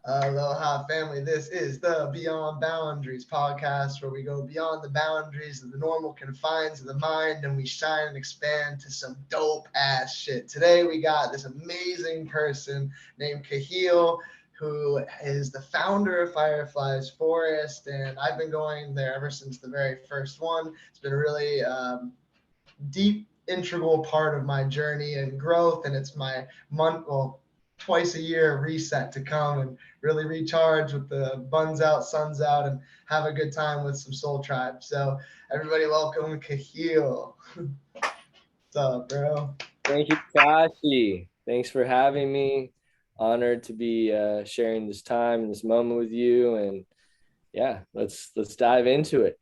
Aloha, family. This is the Beyond Boundaries podcast where we go beyond the boundaries of the normal confines of the mind and we shine and expand to some dope ass shit. Today, we got this amazing person named KAHEAL, who is the founder of Fireflies Forest. And I've been going there ever since the very first one. It's been a really deep, integral part of my journey and growth. And it's my twice a year reset to come and really recharge with the buns out, suns out, and have a good time with some Soul Tribe. So everybody welcome KAHEAL. What's up, bro? Thank you, Kashi. Thanks for having me. Honored to be sharing this time and this moment with you. And yeah, let's dive into it.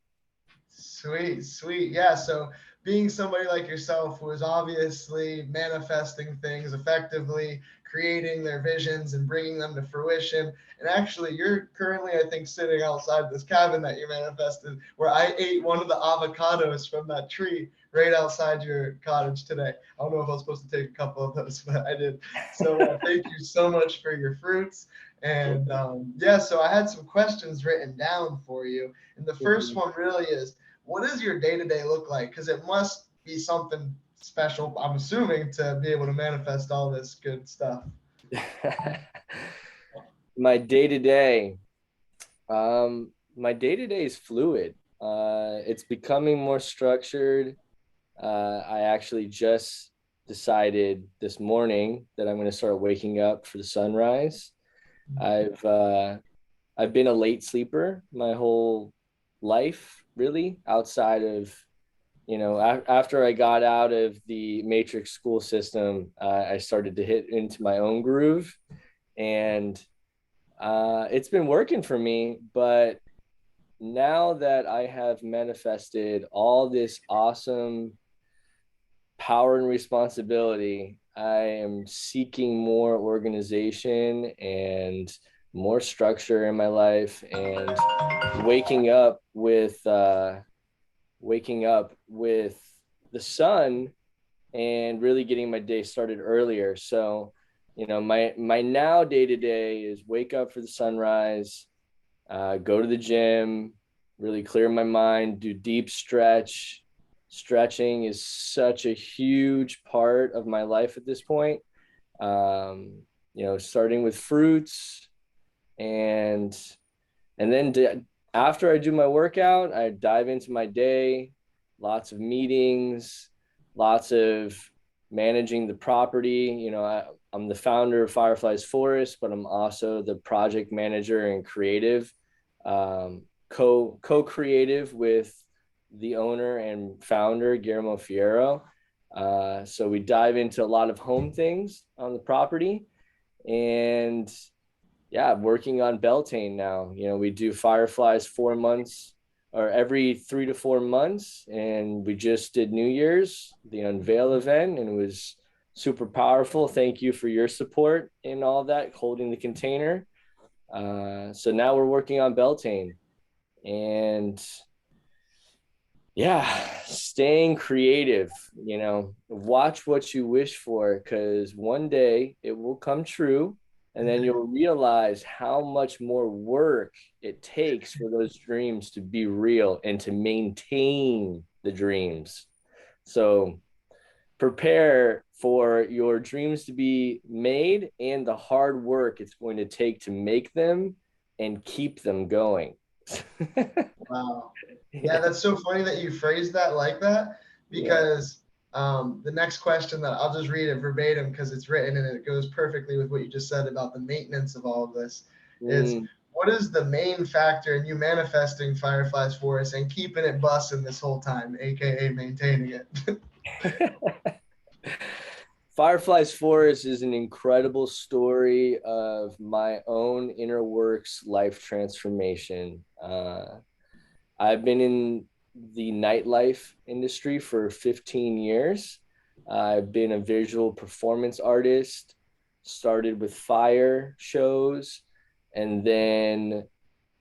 Sweet. Yeah. So being somebody like yourself who is obviously manifesting things effectively, creating their visions and bringing them to fruition. And actually, you're currently, I think, sitting outside this cabin that you manifested, where I ate one of the avocados from that tree right outside your cottage today. I don't know if I was supposed to take a couple of those, but I did. So thank you so much for your fruits. And yeah, so I had some questions written down for you. And the first one really is, what does your day-to-day look like? Because it must be something special, I'm assuming, to be able to manifest all this good stuff. My day-to-day, my day-to-day is fluid. It's becoming more structured. I actually just decided this morning that I'm going to start waking up for the sunrise. I've been a late sleeper my whole life, really, outside of, after I got out of the matrix school system, I started to hit into my own groove, and it's been working for me. But now that I have manifested all this awesome power and responsibility, I am seeking more organization and more structure in my life, and waking up with the sun and really getting my day started earlier. So, my now day to day is wake up for the sunrise, go to the gym, really clear my mind, do deep stretching is such a huge part of my life at this point. Starting with fruits, and then after I do my workout, I dive into my day, lots of meetings, lots of managing the property. I'm the founder of Fireflies Forest, but I'm also the project manager and creative, co-creative with the owner and founder, Guillermo Fierro. So we dive into a lot of home things on the property, and yeah, working on Beltane now. We do Fireflies 4 months, or every 3 to 4 months, and we just did New Year's, the unveil event, and it was super powerful. Thank you for your support in all that, holding the container. So now we're working on Beltane, and yeah, staying creative. Watch what you wish for, because one day it will come true, and then you'll realize how much more work it takes for those dreams to be real and to maintain the dreams. So prepare for your dreams to be made and the hard work it's going to take to make them and keep them going. Wow. Yeah, that's so funny that you phrased that like that, because the next question that I'll just read it verbatim because it's written and it goes perfectly with what you just said about the maintenance of all of this is, what is the main factor in you manifesting Fireflies Forest and keeping it bussing this whole time, aka maintaining it? Fireflies Forest is an incredible story of my own inner works life transformation. I've been in the nightlife industry for 15 years. I've been a visual performance artist, started with fire shows, and then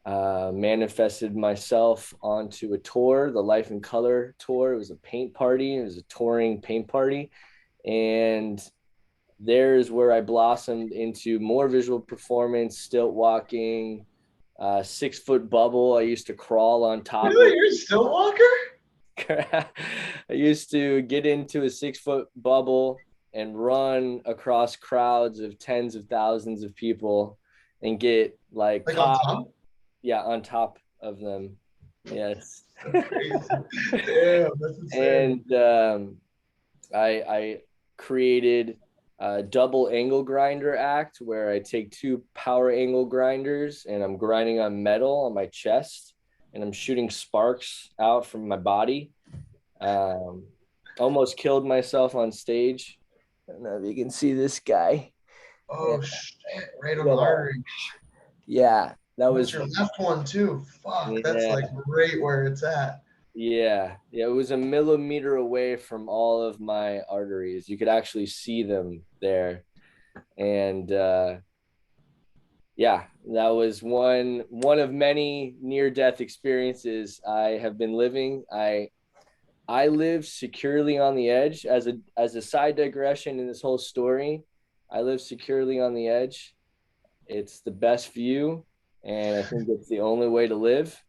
manifested myself onto a tour, the Life in Color tour. It was a paint party. It was a touring paint party. And there's where I blossomed into more visual performance, stilt walking, 6 foot bubble. I used to crawl on top Really? of. You're a stilt walker? I used to get into a 6 foot bubble and run across crowds of tens of thousands of people and get like Like on caught, top? yeah, on top of them. Yes. So crazy. Damn, that's insane. And I created a double angle grinder act where I take 2 power angle grinders and I'm grinding on metal on my chest and I'm shooting sparks out from my body. Um, Almost killed myself on stage. I don't know if you can see this guy. Yeah, Oh shit, right on the artery. yeah, that That's was, your left one too. Fuck, that's yeah, like right where it's at. yeah, yeah. It was a millimeter away from all of my arteries. You could actually see them there, and yeah, that was one of many near death experiences I have been living. I live securely on the edge. As a side digression in this whole story, I live securely on the edge. It's the best view, and I think it's the only way to live.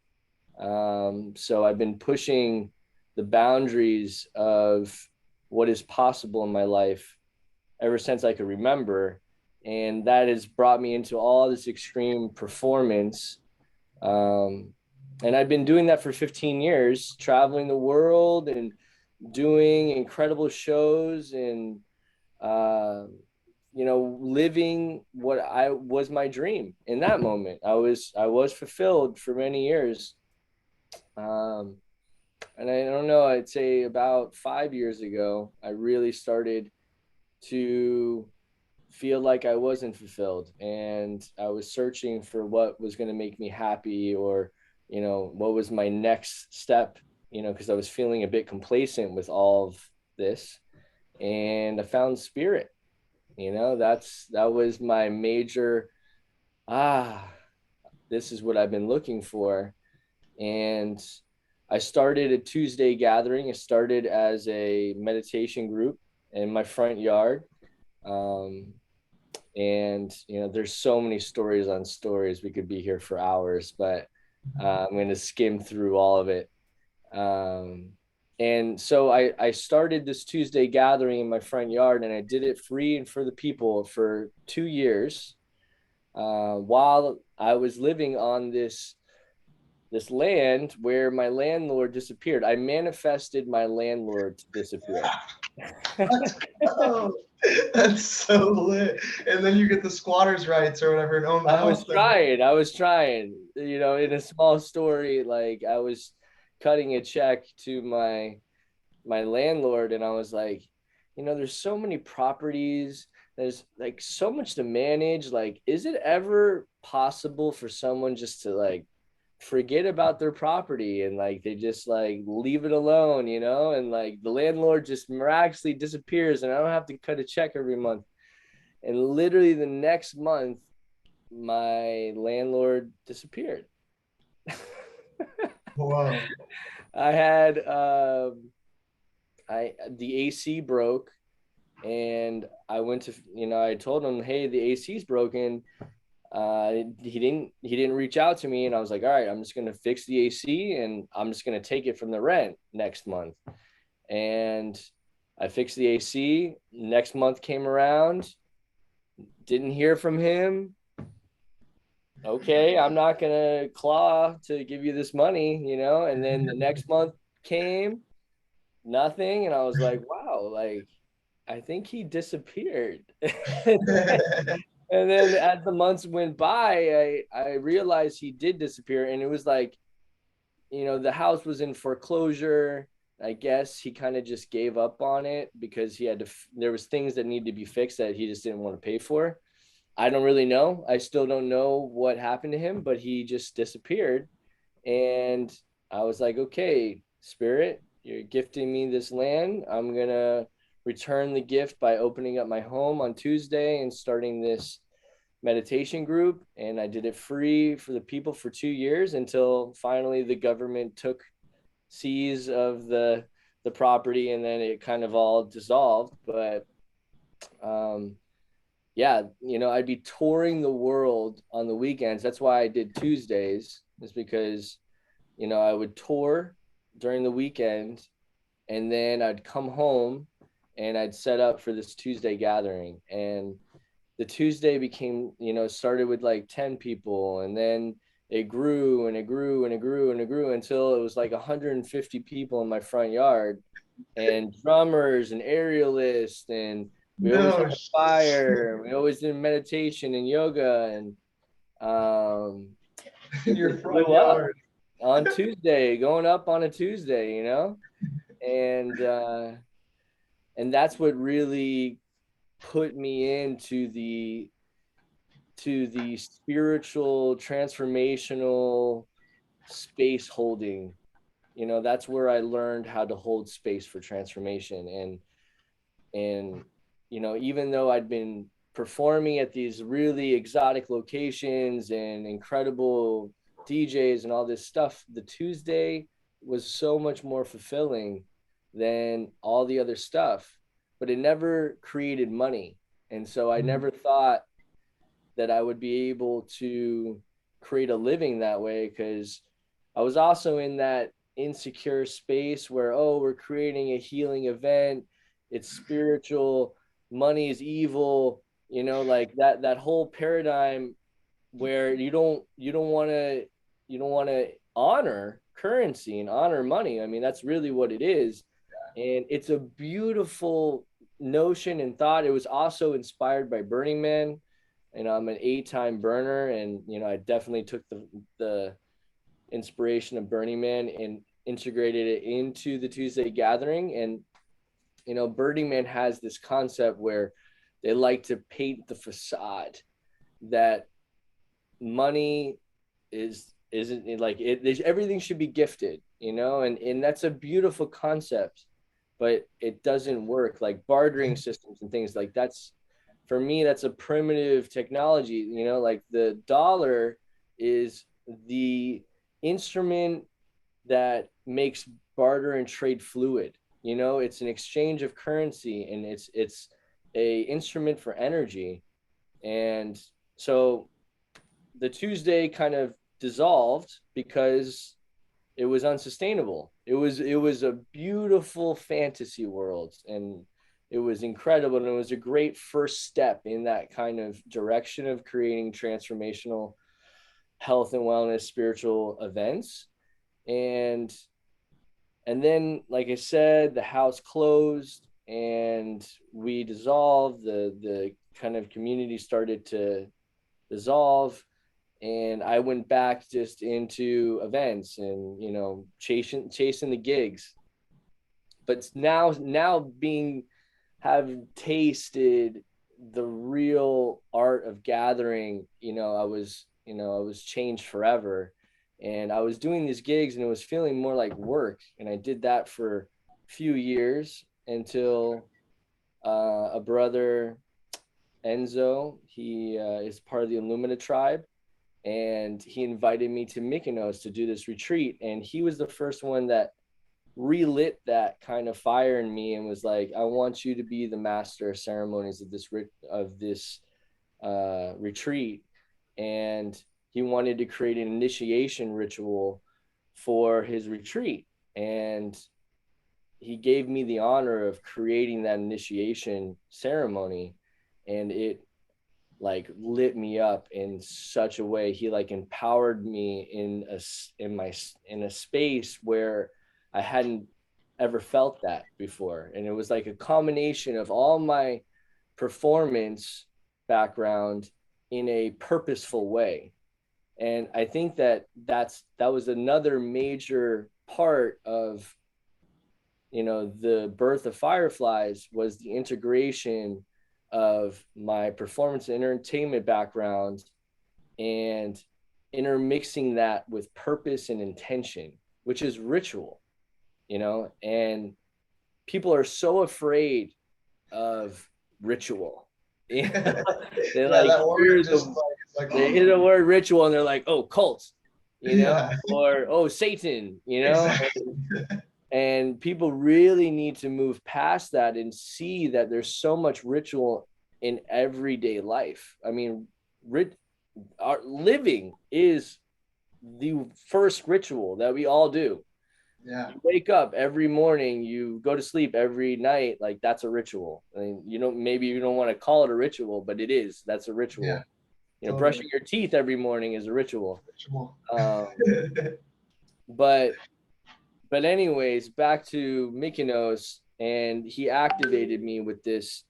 So I've been pushing the boundaries of what is possible in my life ever since I could remember. And that has brought me into all this extreme performance. Um, and I've been doing that for 15 years, traveling the world and doing incredible shows and, uh, living what I was my dream in that moment. I was fulfilled for many years. Um, and I don't know, I'd say about 5 years ago, I really started to feel like I wasn't fulfilled and I was searching for what was going to make me happy or, what was my next step, because I was feeling a bit complacent with all of this. And I found spirit, that was my major, ah, this is what I've been looking for. And I started a Tuesday gathering. It started as a meditation group in my front yard. Um, and there's so many stories on stories. We could be here for hours, but I'm going to skim through all of it. Um, and so I started this Tuesday gathering in my front yard, and I did it free and for the people for 2 years, while I was living on this land where my landlord disappeared. I manifested my landlord to disappear. Let's go. That's so lit. And then you get the squatters' rights or whatever and own the I house. was trying. I was trying. In a small story, like I was cutting a check to my landlord, and I was like, there's so many properties. There's like so much to manage. Like, is it ever possible for someone just to like forget about their property and like they just like leave it alone, and like the landlord just miraculously disappears and I don't have to cut a check every month. And literally the next month, my landlord disappeared. Whoa. I had I the AC broke, and I went to I told him, hey, the AC's broken. He didn't reach out to me, and I was like, all right, I'm just gonna fix the AC and I'm just gonna take it from the rent next month. And I fixed the AC. Next month came around, didn't hear from him. Okay, I'm not gonna claw to give you this money, And then the next month came, nothing, and I was like, wow, like I think he disappeared. And then as the months went by, I realized he did disappear, and it was like, the house was in foreclosure. I guess he kind of just gave up on it because he had to. There was things that needed to be fixed that he just didn't want to pay for. I don't really know. I still don't know what happened to him, but he just disappeared. And I was like, okay, spirit, you're gifting me this land. I'm going to return the gift by opening up my home on Tuesday and starting this meditation group. And I did it free for the people for 2 years until finally the government took seize of the property, and then it kind of all dissolved. But yeah, I'd be touring the world on the weekends. That's why I did Tuesdays, is because, I would tour during the weekend, and then I'd come home and I'd set up for this Tuesday gathering. And the Tuesday became, started with like 10 people, and then it grew and it grew and it grew and it grew until it was like 150 people in my front yard, and drummers and aerialists, and we always had No, a fire. We always did meditation and yoga, and um, in it your just front blew up yard. on Tuesday, going up on a Tuesday, and that's what really put me into the spiritual transformational space holding. That's where I learned how to hold space for transformation. And even though I'd been performing at these really exotic locations and incredible DJs and all this stuff, the Tuesday was so much more fulfilling than all the other stuff, but it never created money. And so I never thought that I would be able to create a living that way, because I was also in that insecure space where, oh, we're creating a healing event, it's spiritual, money is evil, like that whole paradigm where you don't want to honor currency and honor money. I mean, that's really what it is. And it's a beautiful notion and thought. It was also inspired by Burning Man, and I'm an 8-time burner, and I definitely took the inspiration of Burning Man and integrated it into the Tuesday gathering. And Burning Man has this concept where they like to paint the facade that money isn't like it. Everything should be gifted, and that's a beautiful concept, but it doesn't work. Like bartering systems and things like that's, for me, that's a primitive technology. Like the dollar is the instrument that makes barter and trade fluid. It's an exchange of currency, and it's a instrument for energy. And so the Tuesday kind of dissolved because it was unsustainable. It was a beautiful fantasy world, and it was incredible, and it was a great first step in that kind of direction of creating transformational health and wellness spiritual events. And then, like I said, the house closed and we dissolved. The kind of community started to dissolve, and I went back just into events and chasing the gigs. But now being have tasted the real art of gathering, I was changed forever, and I was doing these gigs and it was feeling more like work, and I did that for a few years until a brother, Enzo, he is part of the Illumina tribe, and he invited me to Mykonos to do this retreat. And he was the first one that relit that kind of fire in me and was like, I want you to be the master of ceremonies of this retreat. And he wanted to create an initiation ritual for his retreat. And he gave me the honor of creating that initiation ceremony, and it like lit me up in such a way. He like empowered me in a space where I hadn't ever felt that before. And it was like a combination of all my performance background in a purposeful way. And I think that was another major part of the birth of Fireflies, was the integration of my performance and entertainment background and intermixing that with purpose and intention, which is ritual, and people are so afraid of ritual. They Yeah, like that word just like it's like, they hear the word ritual and they're like, oh, cult, yeah, or oh, Satan, exactly. and people really need to move past that and see that there's so much ritual in everyday life. I mean, our living is the first ritual that we all do. Yeah. You wake up every morning, you go to sleep every night. Like, that's a ritual. I mean, maybe you don't want to call it a ritual, but it is. That's a Yeah. ritual. Totally. Brushing your teeth every morning is a ritual. Ritual. Um, but anyways, back to Mykonos, and he activated me with this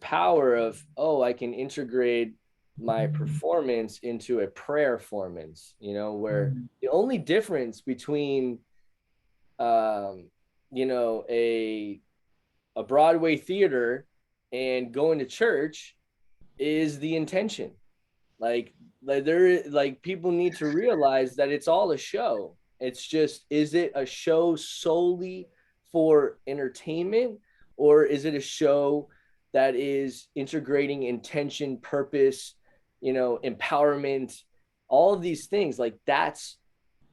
power of, oh, I can integrate my performance into a prayer performance, where the only difference between um, a Broadway theater and going to church is the intention. Like people need to realize that it's all a show. It's just, is it a show solely for entertainment, or is it a show that is integrating intention, purpose, empowerment, all of these things? Like, that's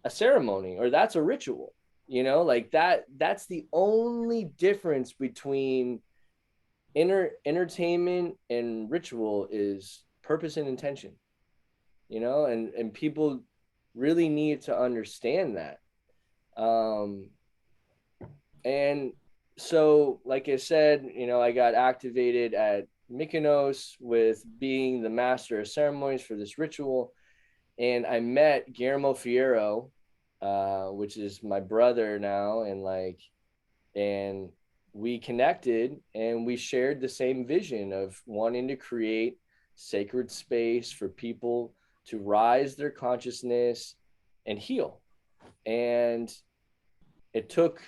a ceremony, or that's a ritual. Like, that's the only difference between entertainment and ritual, is purpose and intention. And people really need to understand that. And so, like I said, I got activated at Mykonos with being the master of ceremonies for this ritual, and I met Guillermo Fierro, which is my brother now, and we connected, and we shared the same vision of wanting to create sacred space for people to rise their consciousness and heal. And it took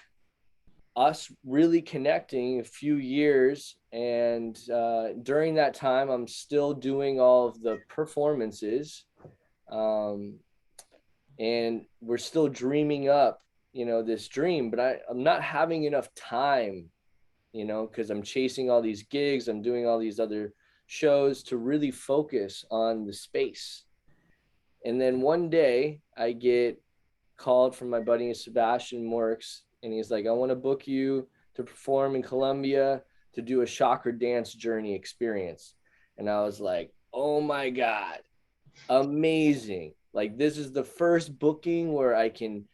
us really connecting a few years, and during that time I'm still doing all of the performances, um, and we're still dreaming up this dream, but I'm not having enough time, because I'm chasing all these gigs, I'm doing all these other shows, to really focus on the space. And then one day I get called from my buddy Sebastian Morks, and he's like, I want to book you to perform in Colombia, to do a chakra dance journey experience. And I was like, oh my God, amazing. Like, this is the first booking where I can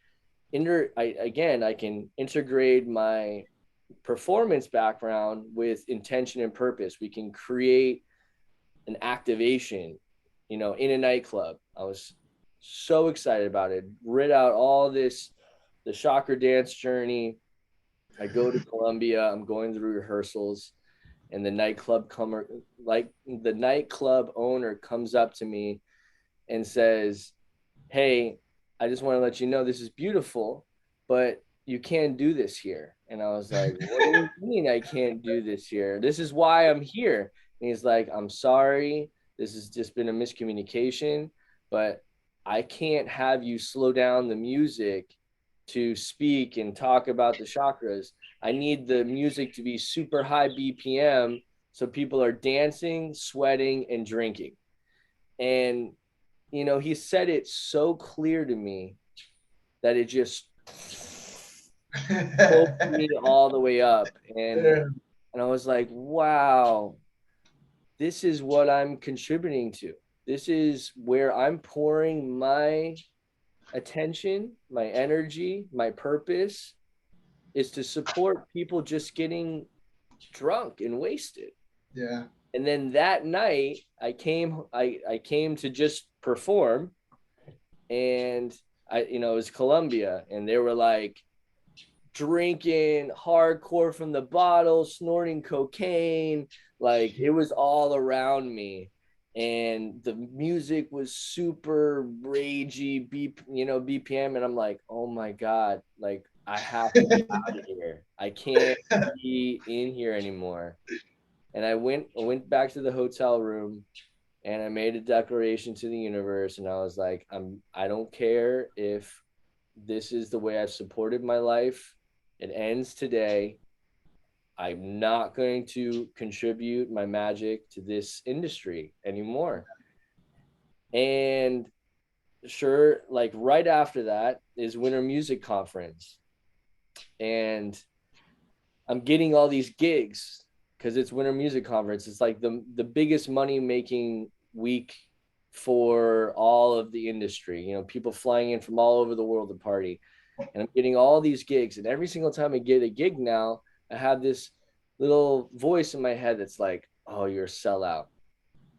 I can integrate my performance background with intention and purpose. We can create an activation, in a nightclub. I was so excited about it. Read out all this, the chakra dance journey. I go to Colombia. I'm going through rehearsals, and the nightclub owner comes up to me and says, hey, I just want to let you know this is beautiful, but you can't do this here. And I was like, what do you mean I can't do this here? This is why I'm here. And he's like, I'm sorry. This has just been a miscommunication, but I can't have you slow down the music to speak and talk about the chakras. I need the music to be super high BPM so people are dancing, sweating, and drinking. And he said it so clear to me that it just pulled me all the way up. And I was like, wow, this is what I'm contributing to. This is where I'm pouring my attention, my energy, my purpose, is to support people just getting drunk and wasted. Yeah. And then that night I came to just perform, and it was Colombia, and they were like drinking hardcore from the bottle, snorting cocaine. Like, it was all around me. And the music was super ragey, BPM. And I'm like, oh my God, like, I have to get out of here. I can't be in here anymore. And I went back to the hotel room, and I made a declaration to the universe, and I was like, I don't care if this is the way I've supported my life. It ends today. I'm not going to contribute my magic to this industry anymore. And sure, like, right after that is Winter Music Conference. And I'm getting all these gigs, because it's Winter Music Conference. It's like the biggest money making week for all of the industry. You know, people flying in from all over the world to party, and I'm getting all these gigs. And every single time I get a gig now, I have this little voice in my head that's like, "Oh, you're a sellout,"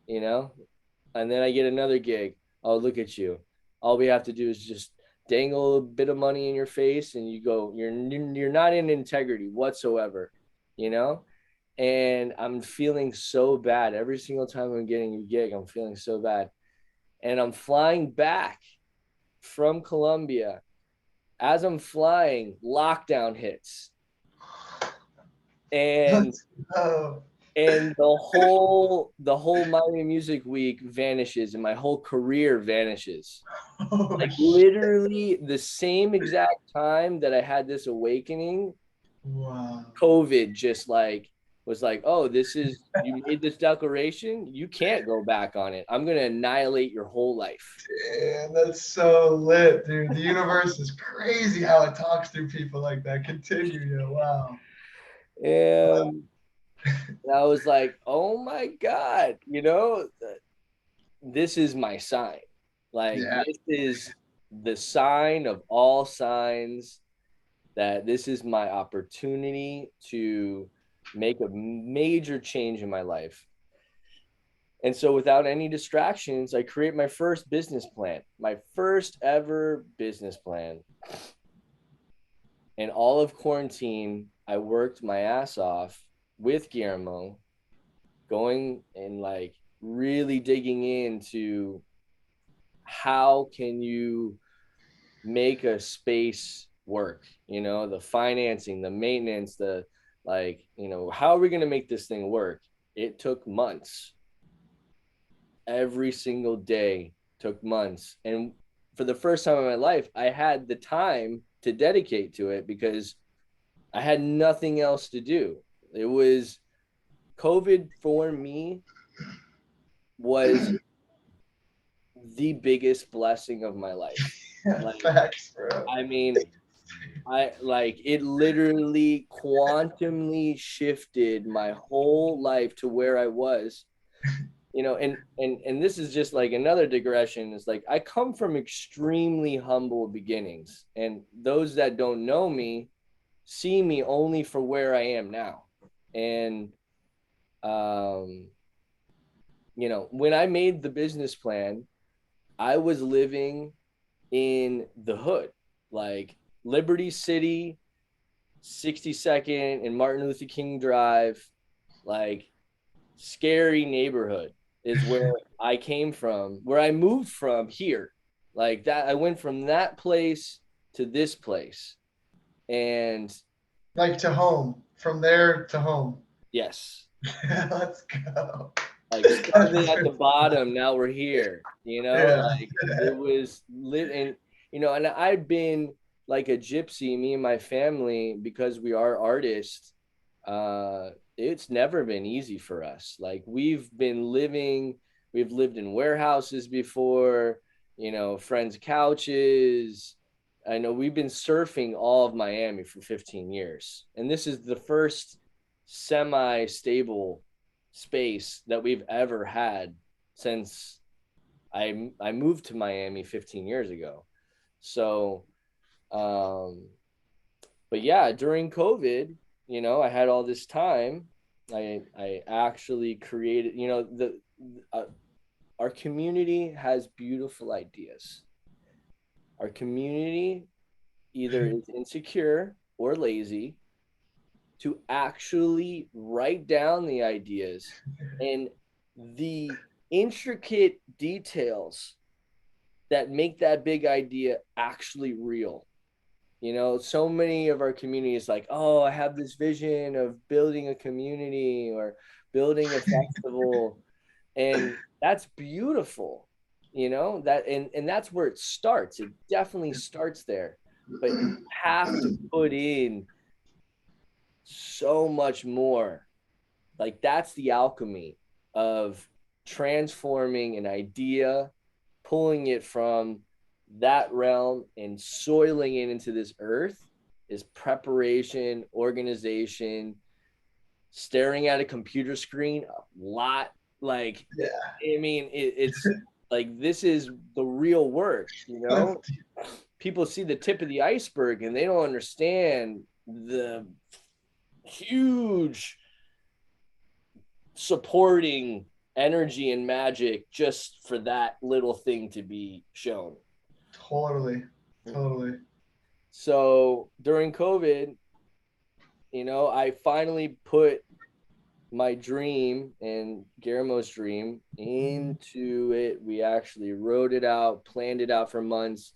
you know. And then I get another gig. Oh, look at you. All we have to do is just dangle a bit of money in your face, and you go. You're not in integrity whatsoever, you know. And I'm feeling so bad every single time I'm getting a gig. I'm feeling so bad, and I'm flying back from Colombia. As I'm flying, lockdown hits, and Let's go. the whole Miami Music Week vanishes, and my whole career vanishes. Oh, Like literally the same exact time that I had this awakening, wow. COVID just like was like, oh, this is, you made this declaration, you can't go back on it. I'm gonna annihilate your whole life. Damn, that's so lit, dude. The universe is crazy how it talks through people like that. Continue, yo. Wow. And I was like, oh my God, this is my sign. Like Yeah. this is the sign of all signs that this is my opportunity to make a major change in my life. And so, without any distractions, I create my first business plan, my first ever business plan. And all of quarantine, I worked my ass off with Guillermo, going and like really digging into how can you make a space work, the financing, the maintenance, the like, how are we going to make this thing work? It took months. Every single day took months. And for the first time in my life, I had the time to dedicate to it because I had nothing else to do. It was COVID for me was the biggest blessing of my life. Yeah, Like, facts, bro. I mean, I like it literally quantumly shifted my whole life to where I was, and this is just like another digression. Is like I come from extremely humble beginnings, and those that don't know me see me only for where I am now. And um, when I made the business plan, I was living in the hood, like Liberty City, 62nd and Martin Luther King Drive, like scary neighborhood is where I came from, where I moved from here. Like that, I went from that place to this place. And Like to home. From there to home. yes, Let's go. like started at the bottom, now we're here, Yeah. like it was lit. And I've been like a gypsy, me and my family, because we are artists. It's never been easy for us. Like we've lived in warehouses before, friends couches. I know we've been surfing all of Miami for 15 years, and this is the first semi-stable space that we've ever had since I moved to Miami 15 years ago. So, but yeah, during COVID, I had all this time. I actually created, uh, our community has beautiful ideas. Our community either is insecure or lazy to actually write down the ideas and the intricate details that make that big idea actually real. So many of our communities like, oh, I have this vision of building a community or building a festival, and that's beautiful, that and that's where it starts. It definitely starts there, but you have to put in so much more. Like that's the alchemy of transforming an idea, pulling it from that realm and soiling it into this earth is preparation, organization, staring at a computer screen a lot. Like, Yeah. I mean, it's like, this is the real work, you know? People see the tip of the iceberg and they don't understand the huge supporting energy and magic just for that little thing to be shown. Totally. Totally. So during COVID, I finally put my dream and Guillermo's dream into it. We actually wrote it out, planned it out for months.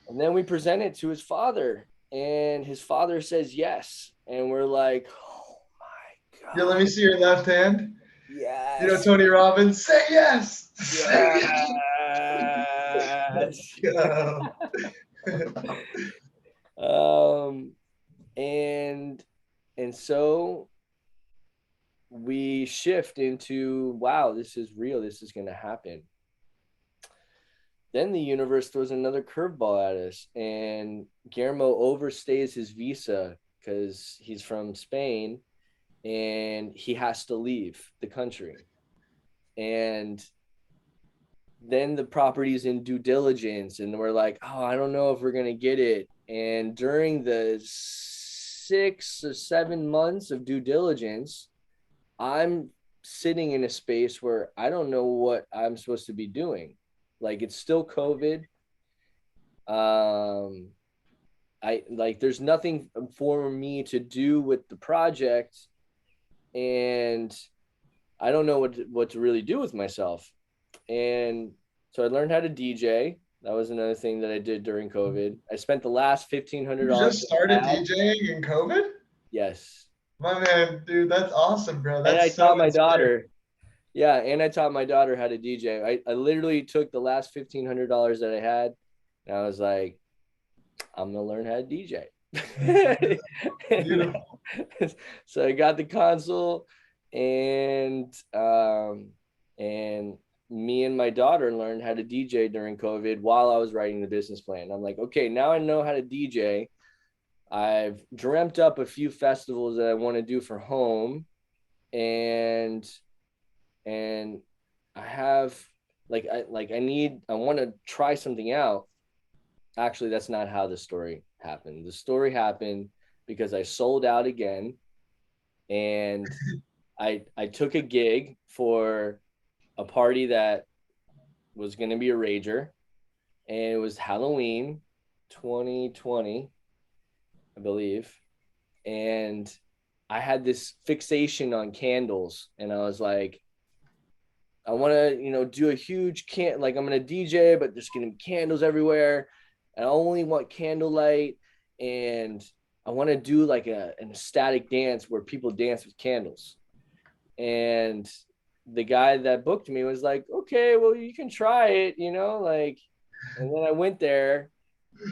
And then we present it to his father, and his father says yes. And we're like, oh my Yeah, let God, me see your left hand. You know yes. Tony Robbins, say yes. Say Yes. yes. um, and so we shift into, wow, this is real. This is going to happen. Then the universe throws another curveball at us, and Guillermo overstays his visa because he's from Spain and he has to leave the country. And then the property's in due diligence, and we're like, oh, I don't know if we're going to get it. And during the 6 or 7 months of due diligence, I'm sitting in a space where I don't know what I'm supposed to be doing. Like, it's still COVID. Um, there's nothing for me to do with the project, and I don't know what to really do with myself. And so I learned how to DJ. That was another thing that I did during COVID. I spent the last You $1,500 just started I had. DJing in COVID? Yes. My man, dude, that's awesome, bro. And I That's so taught my inspiring. daughter. Yeah, and I taught my daughter how to DJ. I literally took the last $1,500 that I had, and I was like, I'm gonna learn how to DJ. Beautiful. So I got the console, and me and my daughter learned how to DJ during COVID while I was writing the business plan. I'm like, okay, now I know how to DJ. I've dreamt up a few festivals that I want to do for home, and and I have I want to try something out. Actually, that's not how the story happened. The story happened because I sold out again, and I took a gig for a party that was going to be a rager, and it was Halloween 2020, I believe. And I had this fixation on candles, and I was like, I want to, do a huge like, I'm going to DJ, but there's going to be candles everywhere. I only want candlelight, and I want to do like an ecstatic dance where people dance with candles. And the guy that booked me was like, okay, well, you can try it, like, and then I went there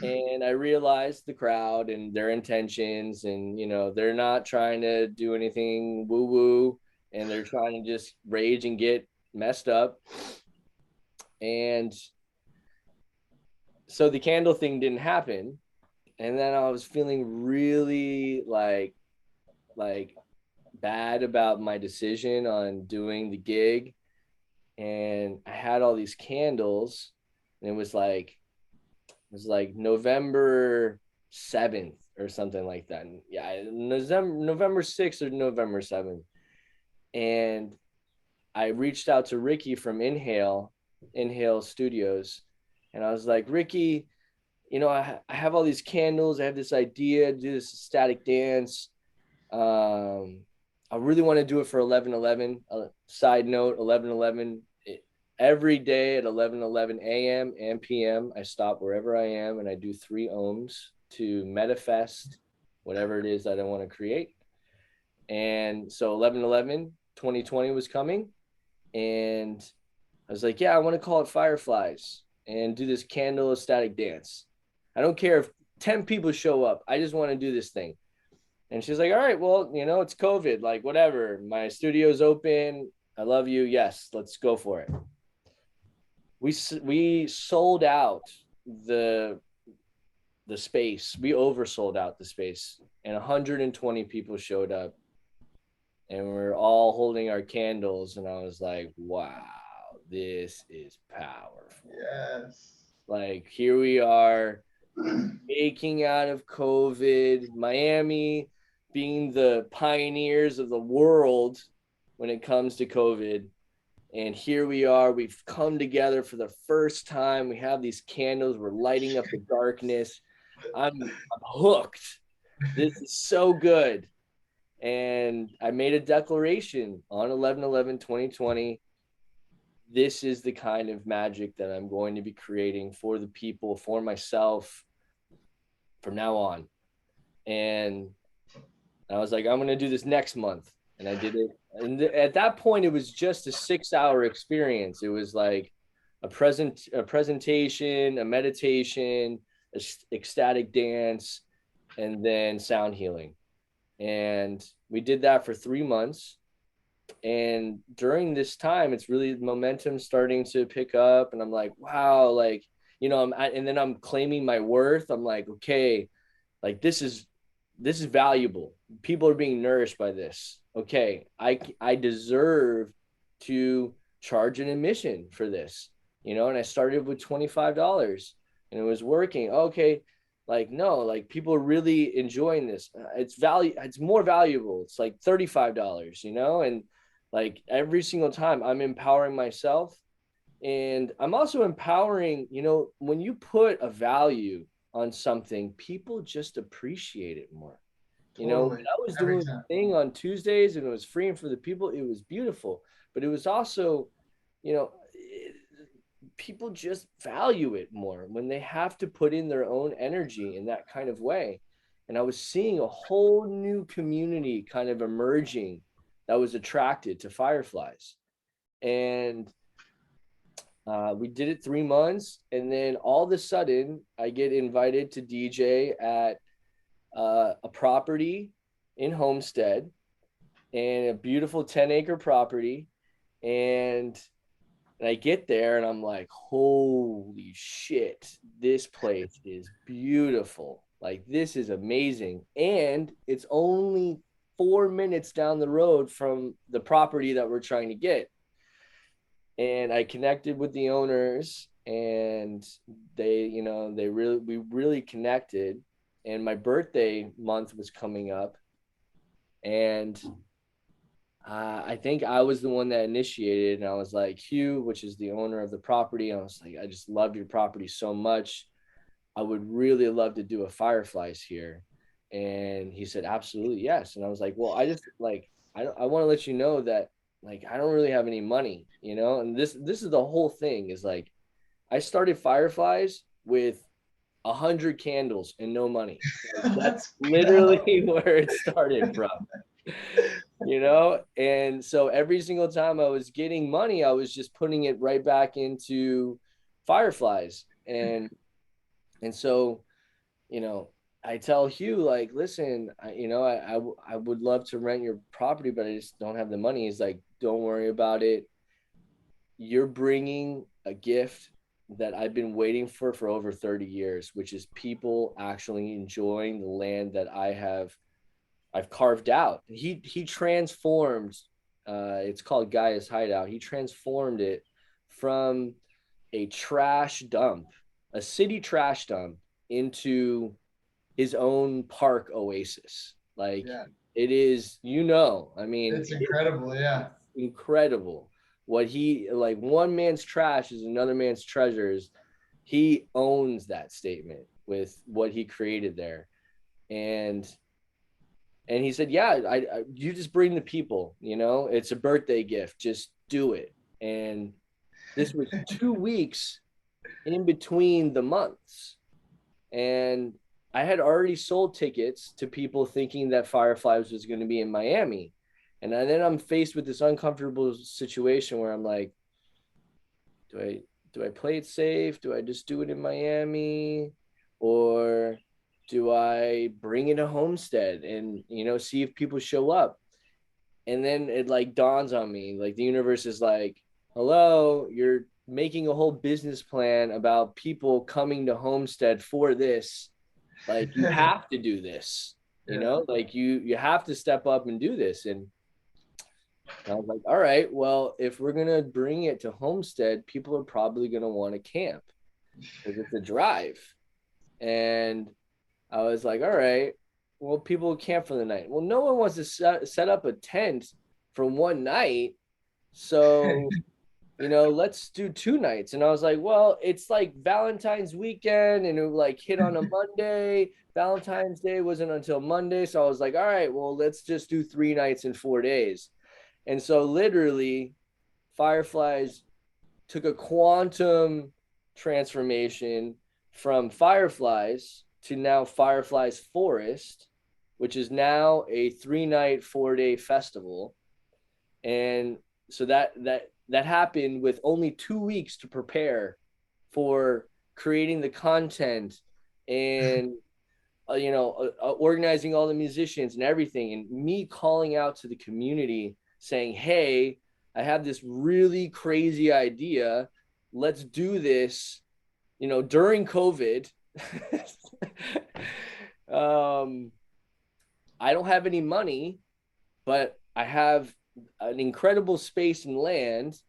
and I realized the crowd and their intentions, and, they're not trying to do anything woo woo, and they're trying to just rage and get messed up. And so the candle thing didn't happen. And then I was feeling really like bad about my decision on doing the gig. And I had all these candles, and it was like November 7th or something like that. And yeah, November 6th or November 7th. And I reached out to Ricky from Inhale Studios, and I was like, Ricky, I have all these candles. I have this idea to do this static dance. I really want to do it for 11:11. Side note, 11:11. Every day at 11:11 a.m. and p.m., I stop wherever I am and I do 3 ohms to manifest whatever it is that I want to create. And so 11:11, 2020 was coming, and I was like, yeah, I want to call it Fireflies and do this candle static dance. I don't care if 10 people show up. I just want to do this thing. And she's like, all right, well, it's COVID, like, whatever. My studio's open. I love you. Yes, let's go for it. We sold out the space. We oversold out the space, and 120 people showed up. and we're all holding our candles. And I was like, wow, this is powerful. Yes. Like, here we are aching out of COVID, Miami being the pioneers of the world when it comes to COVID. And here we are, we've come together for the first time. We have these candles, we're lighting up the darkness. I'm hooked. This is so good. And I made a declaration on 11/11/2020. This is the kind of magic that I'm going to be creating for the people, for myself from now on. And I was like, I'm going to do this next month. And I did it. And at that point, it was just a 6-hour experience. It was like a presentation, a meditation, a ecstatic dance, and then sound healing. And we did that for 3 months. And during this time, it's really momentum starting to pick up. And I'm like, wow, like, and then I'm claiming my worth. I'm like, okay, like this is valuable. People are being nourished by this. Okay, I deserve to charge an admission for this, and I started with $25 and it was working. Okay, like, no, like, people are really enjoying this. It's more valuable. It's like $35, and like every single time I'm empowering myself, and I'm also empowering, when you put a value on something, people just appreciate it more. When Totally. I was Every doing the time. thing on Tuesdays and it was free and for the people, it was beautiful. But it was also, you know, people just value it more when they have to put in their own energy in that kind of way. And I was seeing a whole new community kind of emerging that was attracted to fireflies. And we did it 3 months, and then all of a sudden, I get invited to DJ at a property in Homestead, and a beautiful 10-acre property. And I get there, and I'm like, holy shit, this place is beautiful. Like, this is amazing. And it's only 4 minutes down the road from the property that we're trying to get. And I connected with the owners, and we really connected. And my birthday month was coming up, and I think I was the one that initiated. And I was like, Hugh, which is the owner of the property, I was like, I just love your property so much. I would really love to do a fireflies here. And he said, absolutely, yes. And I was like, well, I just like, I want to let you know that, like, I don't really have any money, and this is the whole thing, is like, I started fireflies with 100 candles and no money. Like, that's Let's go. literally where it started from. And so every single time I was getting money, I was just putting it right back into fireflies. And so, you know, I tell Hugh, like, listen, I would love to rent your property, but I just don't have the money. He's like, don't worry about it. You're bringing a gift that I've been waiting for over 30 years, which is people actually enjoying the land that I've carved out. He transformed. It's called Gaia's Hideout. He transformed it from a trash dump, a city trash dump, into his own park oasis. Like, Yeah. it is, I mean, It's incredible. Yeah. it's incredible. What he, like, one man's trash is another man's treasures. He owns that statement with what he created there. And he said, yeah, you just bring the people, it's a birthday gift, just do it. And this was 2 weeks in between the months. And I had already sold tickets to people thinking that Fireflies was going to be in Miami. And then I'm faced with this uncomfortable situation where I'm like, do I play it safe? Do I just do it in Miami? Or do I bring it to Homestead and, see if people show up? And then it, like, dawns on me, like, the universe is like, hello, you're making a whole business plan about people coming to Homestead for this. Like, you have to do this, Yeah. like, you have to step up and do this. And And I was like, all right, well, if we're going to bring it to Homestead, people are probably going to want to camp because it's a drive. And I was like, all right, well, people will camp for the night. Well, no one wants to set up a tent for one night. So, let's do 2 nights. And I was like, well, it's like Valentine's weekend and it like hit on a Monday. Valentine's Day wasn't until Monday. So I was like, all right, well, let's just do 3 nights in 4 days. And so literally, Fireflies took a quantum transformation from Fireflies to now Fireflies Forest, which is now a 3 night, 4 day festival. And so that happened with only 2 weeks to prepare for creating the content and organizing all the musicians and everything, and me calling out to the community saying, hey, I have this really crazy idea, let's do this, during COVID. um I don't have any money, but I have an incredible space and land.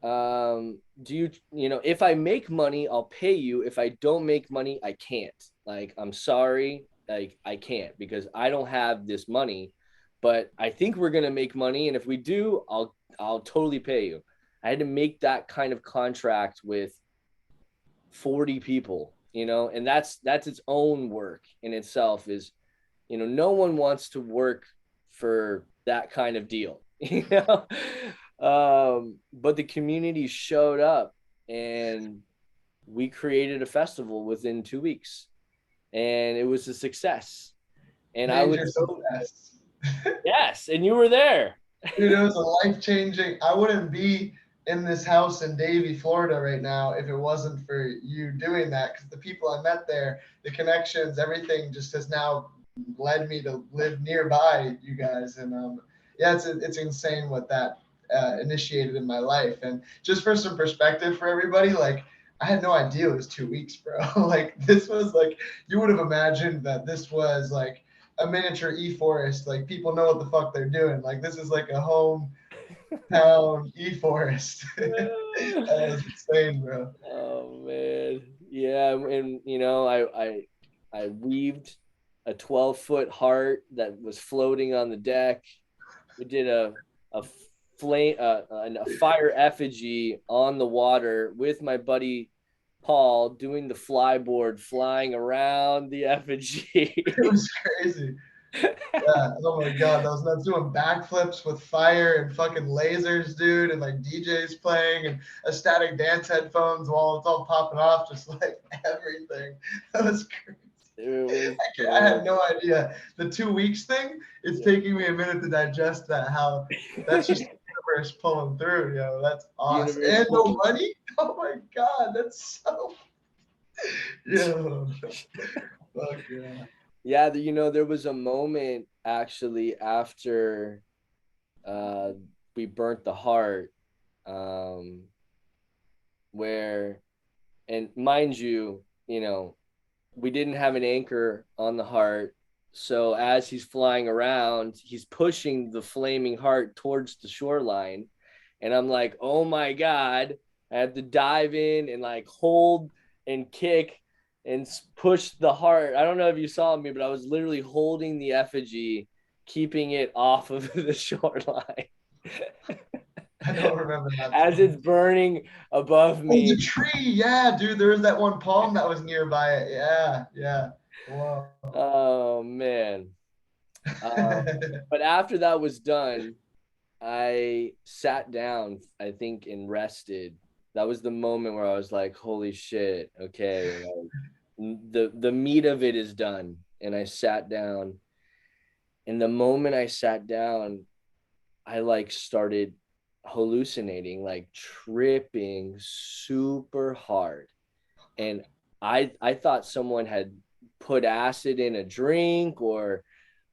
Do if I make money, I'll pay you. If I don't make money, I can't. Like, I'm sorry, like I can't because I don't have this money, but I think we're gonna make money, and if we do, I'll totally pay you. I had to make that kind of contract with 40 people, and that's its own work in itself. Is no one wants to work for that kind of deal. But the community showed up, and we created a festival within 2 weeks, and it was a success. And I was Major so, success. yes, and you were there. Dude, it was a life-changing. I wouldn't be in this house in Davie, Florida right now if it wasn't for you doing that. Because the people I met there, the connections, everything just has now led me to live nearby you guys. And yeah, it's insane what that initiated in my life. And just for some perspective for everybody, like I had no idea it was 2 weeks, bro. Like this was like you would have imagined that this was like a miniature e-forest. Like people know what the fuck they're doing. Like this is like a hometown e-forest. That was insane, bro. Oh man, yeah, and I weaved a 12-foot heart that was floating on the deck. We did a flame a fire effigy on the water with my buddy Paul doing the flyboard, flying around the It effigy. was crazy. Yeah. Oh my god, those nuts doing backflips with fire and fucking lasers, dude, and like DJs playing and a static dance headphones while it's all popping off, just like everything. That was crazy. It was I had so, no idea. The 2 weeks thing, it's yeah. taking me a minute to digest that. How that's just the universe pulling through, That's awesome. Universe And no pulling. money? Oh my god, that's so yo. Fuck yeah. Yeah, there was a moment actually after uh we burnt the heart, um where, and mind you, we didn't have an anchor on the heart. So as he's flying around, he's pushing the flaming heart towards the shoreline. And I'm like, oh my God, I have to dive in and like hold and kick and push the heart. I don't know if you saw me, but I was literally holding the effigy, keeping it off of the shoreline I don't remember that as part. it's burning above Oh, the me. tree. Yeah, dude. There was that one palm that was nearby it. Yeah, yeah. Whoa. Oh man. But after that was done, I sat down, I think, and rested. That was the moment where I was like, holy shit, okay, the meat of it is done. And I sat down. And the moment I sat down, I like started hallucinating, like tripping super hard. And I thought someone had put acid in a drink, or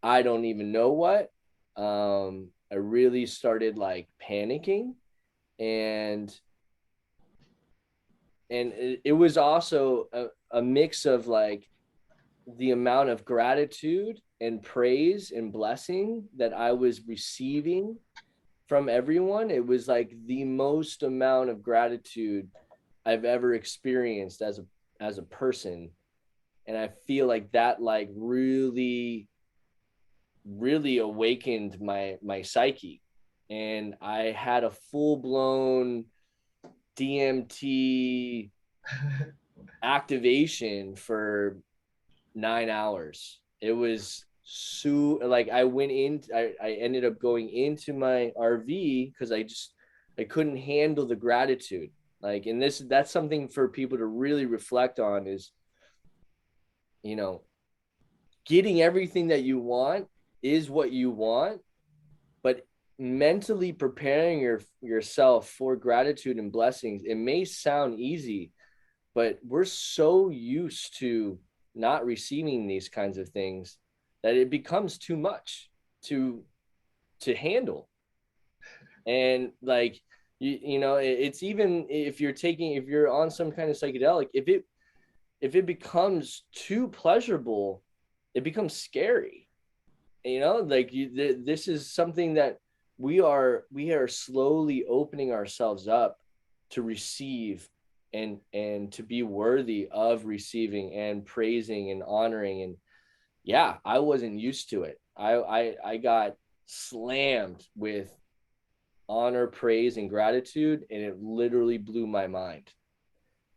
I don't even know what. I really started like panicking, and it was also a mix of like the amount of gratitude and praise and blessing that I was receiving from everyone, it was like the most amount of gratitude I've ever experienced as a person. And I feel like that like really awakened my psyche. And I had a full-blown DMT activation for 9 hours. It was like I ended up going into my RV because I couldn't handle the gratitude. Like, and that's something for people to really reflect on is, you know, getting everything that you want is what you want, but mentally preparing yourself for gratitude and blessings, it may sound easy, but we're so used to not receiving these kinds of things that it becomes too much to handle. And like it's even if you're on some kind of psychedelic, if it becomes too pleasurable, it becomes scary. Like this is something that we are slowly opening ourselves up to receive and to be worthy of receiving and praising and honoring. And yeah, I wasn't used to it. I got slammed with honor, praise, and gratitude, and it literally blew my mind.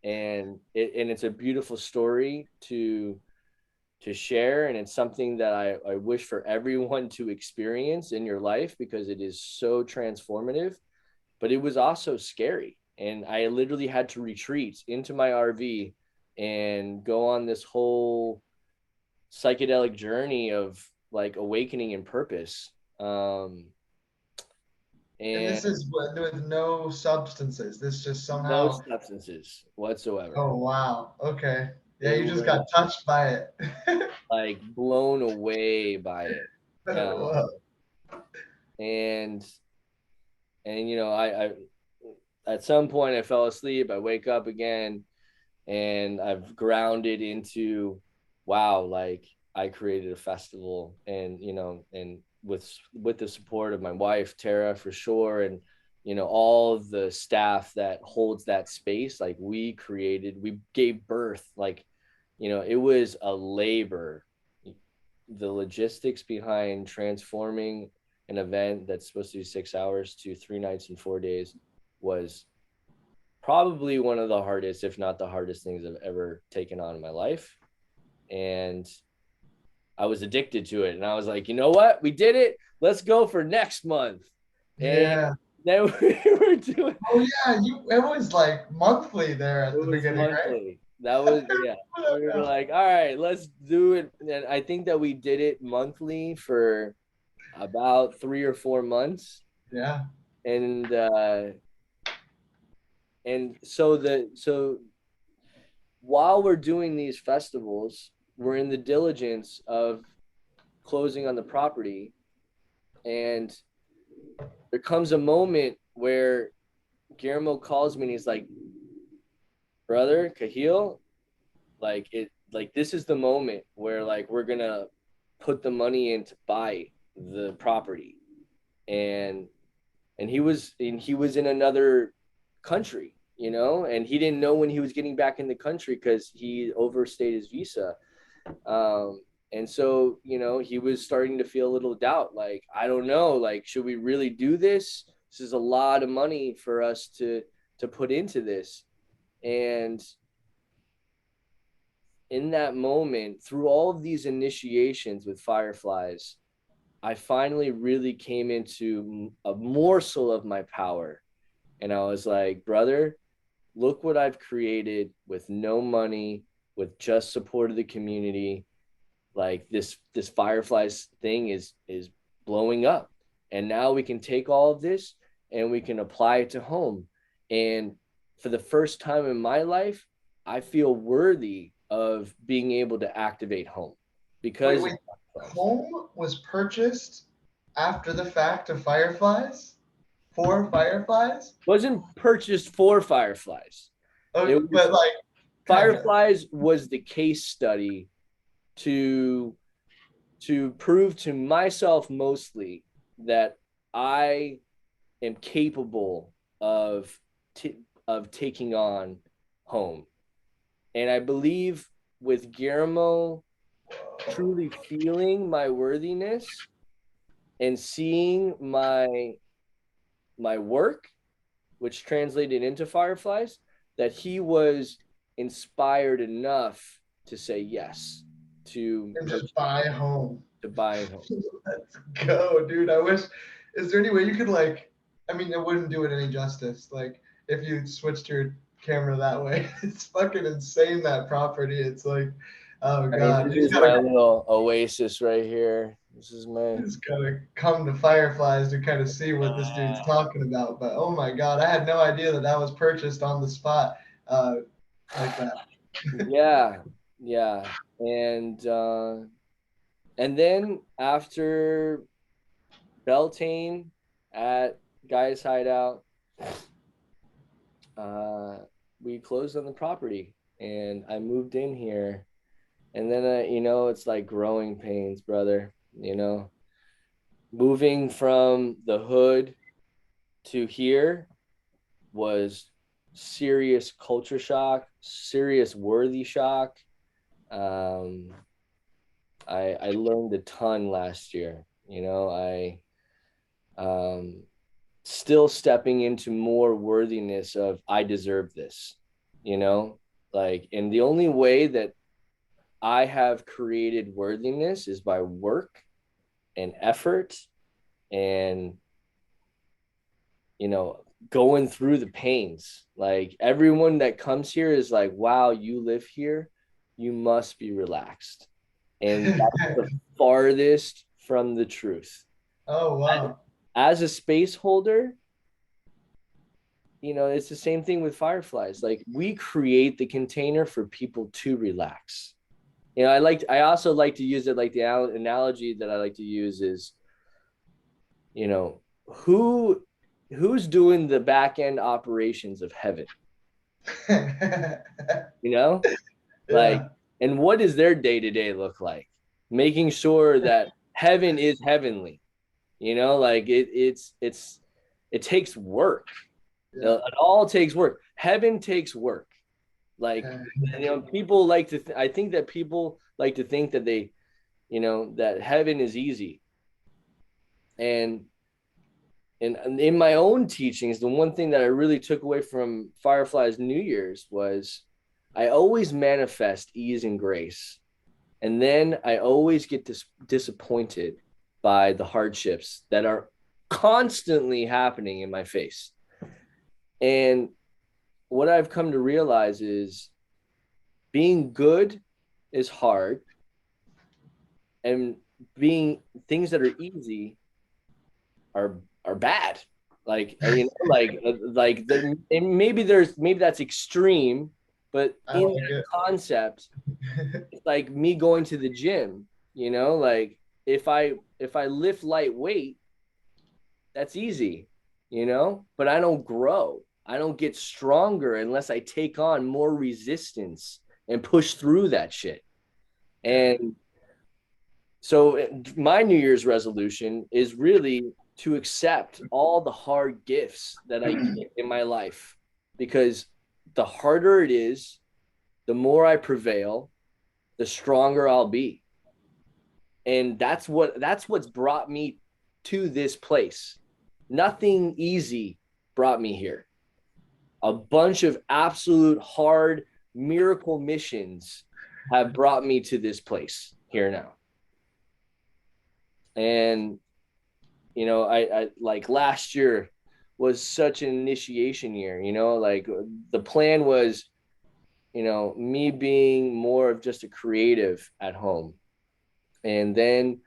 And it's a beautiful story to share, and it's something that I wish for everyone to experience in your life because it is so transformative. But it was also scary, and I literally had to retreat into my RV and go on this whole psychedelic journey of like awakening and purpose. And And this is with no substances. This just no somehow. substances whatsoever. Oh wow. Okay. Yeah, It you just was got touched by it. like blown away by it. Whoa. And I at some point I fell asleep. I wake up again, and I've grounded into, wow, like I created a festival, and and with the support of my wife Tara, for sure, and all of the staff that holds that space, like we gave birth, like it was a labor. The logistics behind transforming an event that's supposed to be 6 hours to 3 nights and 4 days was probably one of the hardest, if not the hardest things I've ever taken on in my life. And I was addicted to it. And I was like, you know what? We did it. Let's go for next month. And Yeah. then we were doing Oh yeah, it was like monthly there it at the was beginning, right? monthly. That was, yeah. We were like, all right, let's do it. And I think that we did it monthly for about 3 or 4 months. Yeah. And so while we're doing these festivals, we're in the diligence of closing on the property. And there comes a moment where Guillermo calls me and he's like, brother, KAHEAL, like this is the moment where like we're gonna put the money in to buy the property. And he was in another country, and he didn't know when he was getting back in the country because he overstayed his visa. And so, he was starting to feel a little doubt, like, I don't know, like, should we really do this? This is a lot of money for us to put into this. And in that moment, through all of these initiations with fireflies, I finally really came into a morsel of my power. And I was like, brother, look what I've created with no money, with just support of the community. Like this fireflies thing is blowing up. And now we can take all of this and we can apply it to home. And for the first time in my life, I feel worthy of being able to activate home Wait, because wait. Home was purchased after the fact of fireflies? For fireflies? wasn't purchased for fireflies. It Oh, was but like kind of. fireflies was the case study to prove to myself mostly that I am capable of taking on home. And I believe with Guillermo truly feeling my worthiness and seeing my work, which translated into Fireflies, that he was inspired enough to say yes to And to buy home. buying home. Let's go, dude. I wish. Is there any way you could like? I mean, it wouldn't do it any justice. Like if you switched your camera that way, it's fucking insane that property. It's like, oh I mean, god, this is my little oasis right here. This is my. you just gotta come to Fireflies to kind of see what this dude's talking about. But oh my god, I had no idea that that was purchased on the spot, like that. Yeah, yeah, and then after Beltane at Guy's Hideout, uh, we closed on the property, and I moved in here. And then, it's like growing pains, brother. Moving from the hood to here was serious culture shock, serious worthy shock. Um, I learned a ton last year. I still stepping into more worthiness of I deserve this. You know, and the only way that I have created worthiness is by work and effort and going through the pains. Like everyone that comes here is like, wow, you live here, you must be relaxed. And that's the farthest from the truth. Oh wow. As a space holder, it's the same thing with Fireflies. Like we create the container for people to relax. I also like to use it, like the analogy that I like to use is, you know, who who's doing the back end operations of heaven, you know? Like, Yeah. and what does their day-to-day look like? Making sure that heaven is heavenly, like it takes work. Yeah. It all takes work. Heaven takes work. Like, people like to, I think that people like to think that that heaven is easy. And in my own teachings, the one thing that I really took away from Firefly's New Year's was I always manifest ease and grace. And then I always get disappointed by the hardships that are constantly happening in my face. And what I've come to realize is being good is hard, and being things that are easy are bad. Like maybe that's extreme, but I in like that it. concept, it's like me going to the gym. Like if I lift light weight, that's easy, but I don't grow. I don't get stronger unless I take on more resistance and push through that shit. And so my New Year's resolution is really to accept all the hard gifts that I get in my life, because the harder it is, the more I prevail, the stronger I'll be. And that's what's brought me to this place. Nothing easy brought me here. A bunch of absolute hard miracle missions have brought me to this place here now. And I like last year was such an initiation year. Like the plan was, me being more of just a creative at home. And then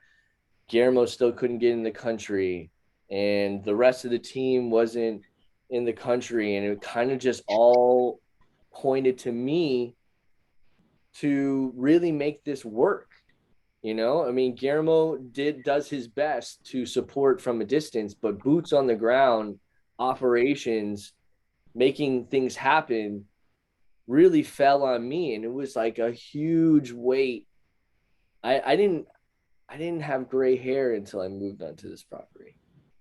Guillermo still couldn't get in the country, and the rest of the team wasn't in the country, and it kind of just all pointed to me to really make this work. I mean, Guillermo does his best to support from a distance, but boots on the ground operations, making things happen, really fell on me, and it was like a huge weight. I didn't have gray hair until I moved onto this property.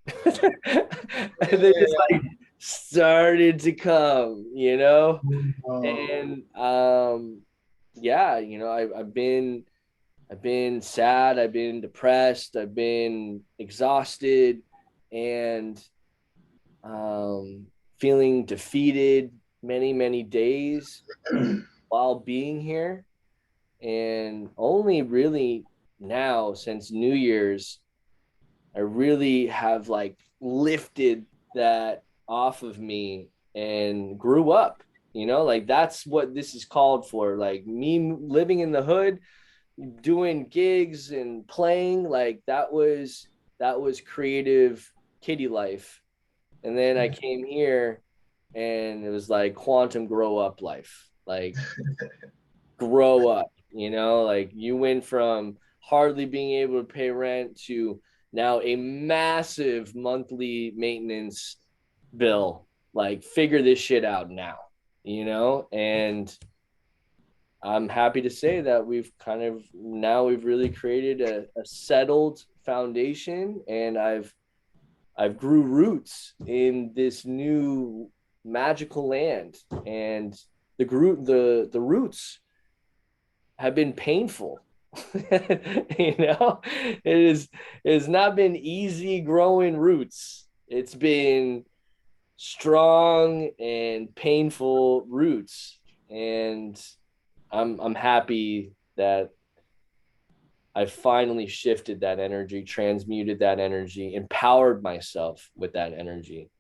And they just like started to come, you know? Oh, And yeah, you know, I've been sad, I've been depressed, I've been exhausted, and feeling defeated many days while being here. And only really now, since New Year's, I really have like lifted that off of me and grew up. You know, like that's what this is called for. Like me living in the hood, doing gigs and playing, like that was creative kiddie life. And then I came here and it was like quantum grow up life. Like grow up, you know, like you went from hardly being able to pay rent to now a massive monthly maintenance bill. Like figure this shit out now, you know? And I'm happy to say that we've kind of now we've really created a settled foundation, and I've grew roots in this new magical land, and the roots have been painful. You know, it has not been easy growing roots. It's been strong and painful roots, and I'm happy that I finally shifted that energy, transmuted that energy, empowered myself with that energy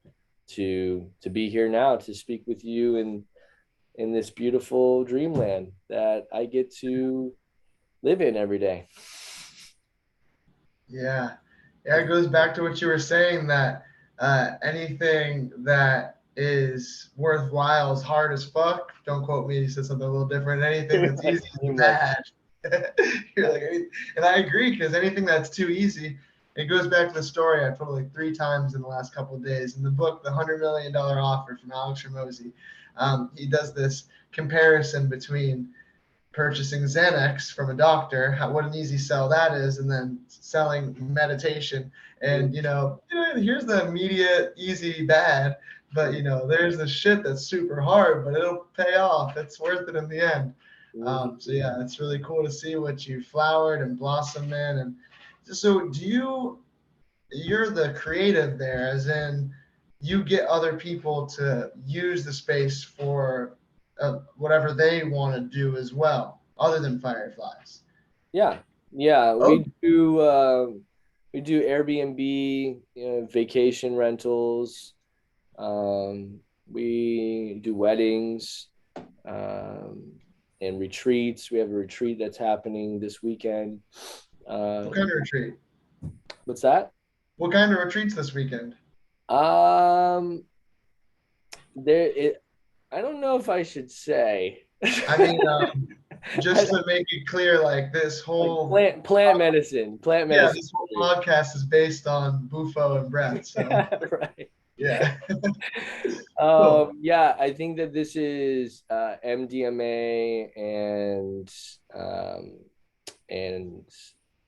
to be here now to speak with you in this beautiful dreamland that I get to live in every day. yeah. Yeah, it goes back to what you were saying that anything that is worthwhile is hard as fuck. Don't quote me. You said something a little different. Anything that's easy is Pretty much. bad. You're like, and I agree because anything that's too easy, it goes back to the story I told like 3 times in the last couple of days. In the book, The $100 Million Offer from Alex Ramosi, he does this comparison between purchasing Xanax from a doctor, what an easy sell that is, and then selling meditation. And here's the immediate, easy, bad, but there's the shit that's super hard, but it'll pay off. It's worth it in the end. So Mm-hmm. yeah, it's really cool to see what you flowered and blossomed in. And so, you're the creative there, as in you get other people to use the space for whatever they want to do as well, other than fireflies. Yeah, yeah, Oh, we do Airbnb, vacation rentals. We do weddings, um, and retreats. We have a retreat that's happening this weekend. what Uh, kind of retreat? what's that? What kind of retreats this weekend? Um, there it. I don't know if I should say. I mean, I, just to make it clear, like this like whole plant yeah, medicine. this whole podcast is based on bufo and breath. So Right. yeah, cool, Yeah, I think that this is MDMA um, and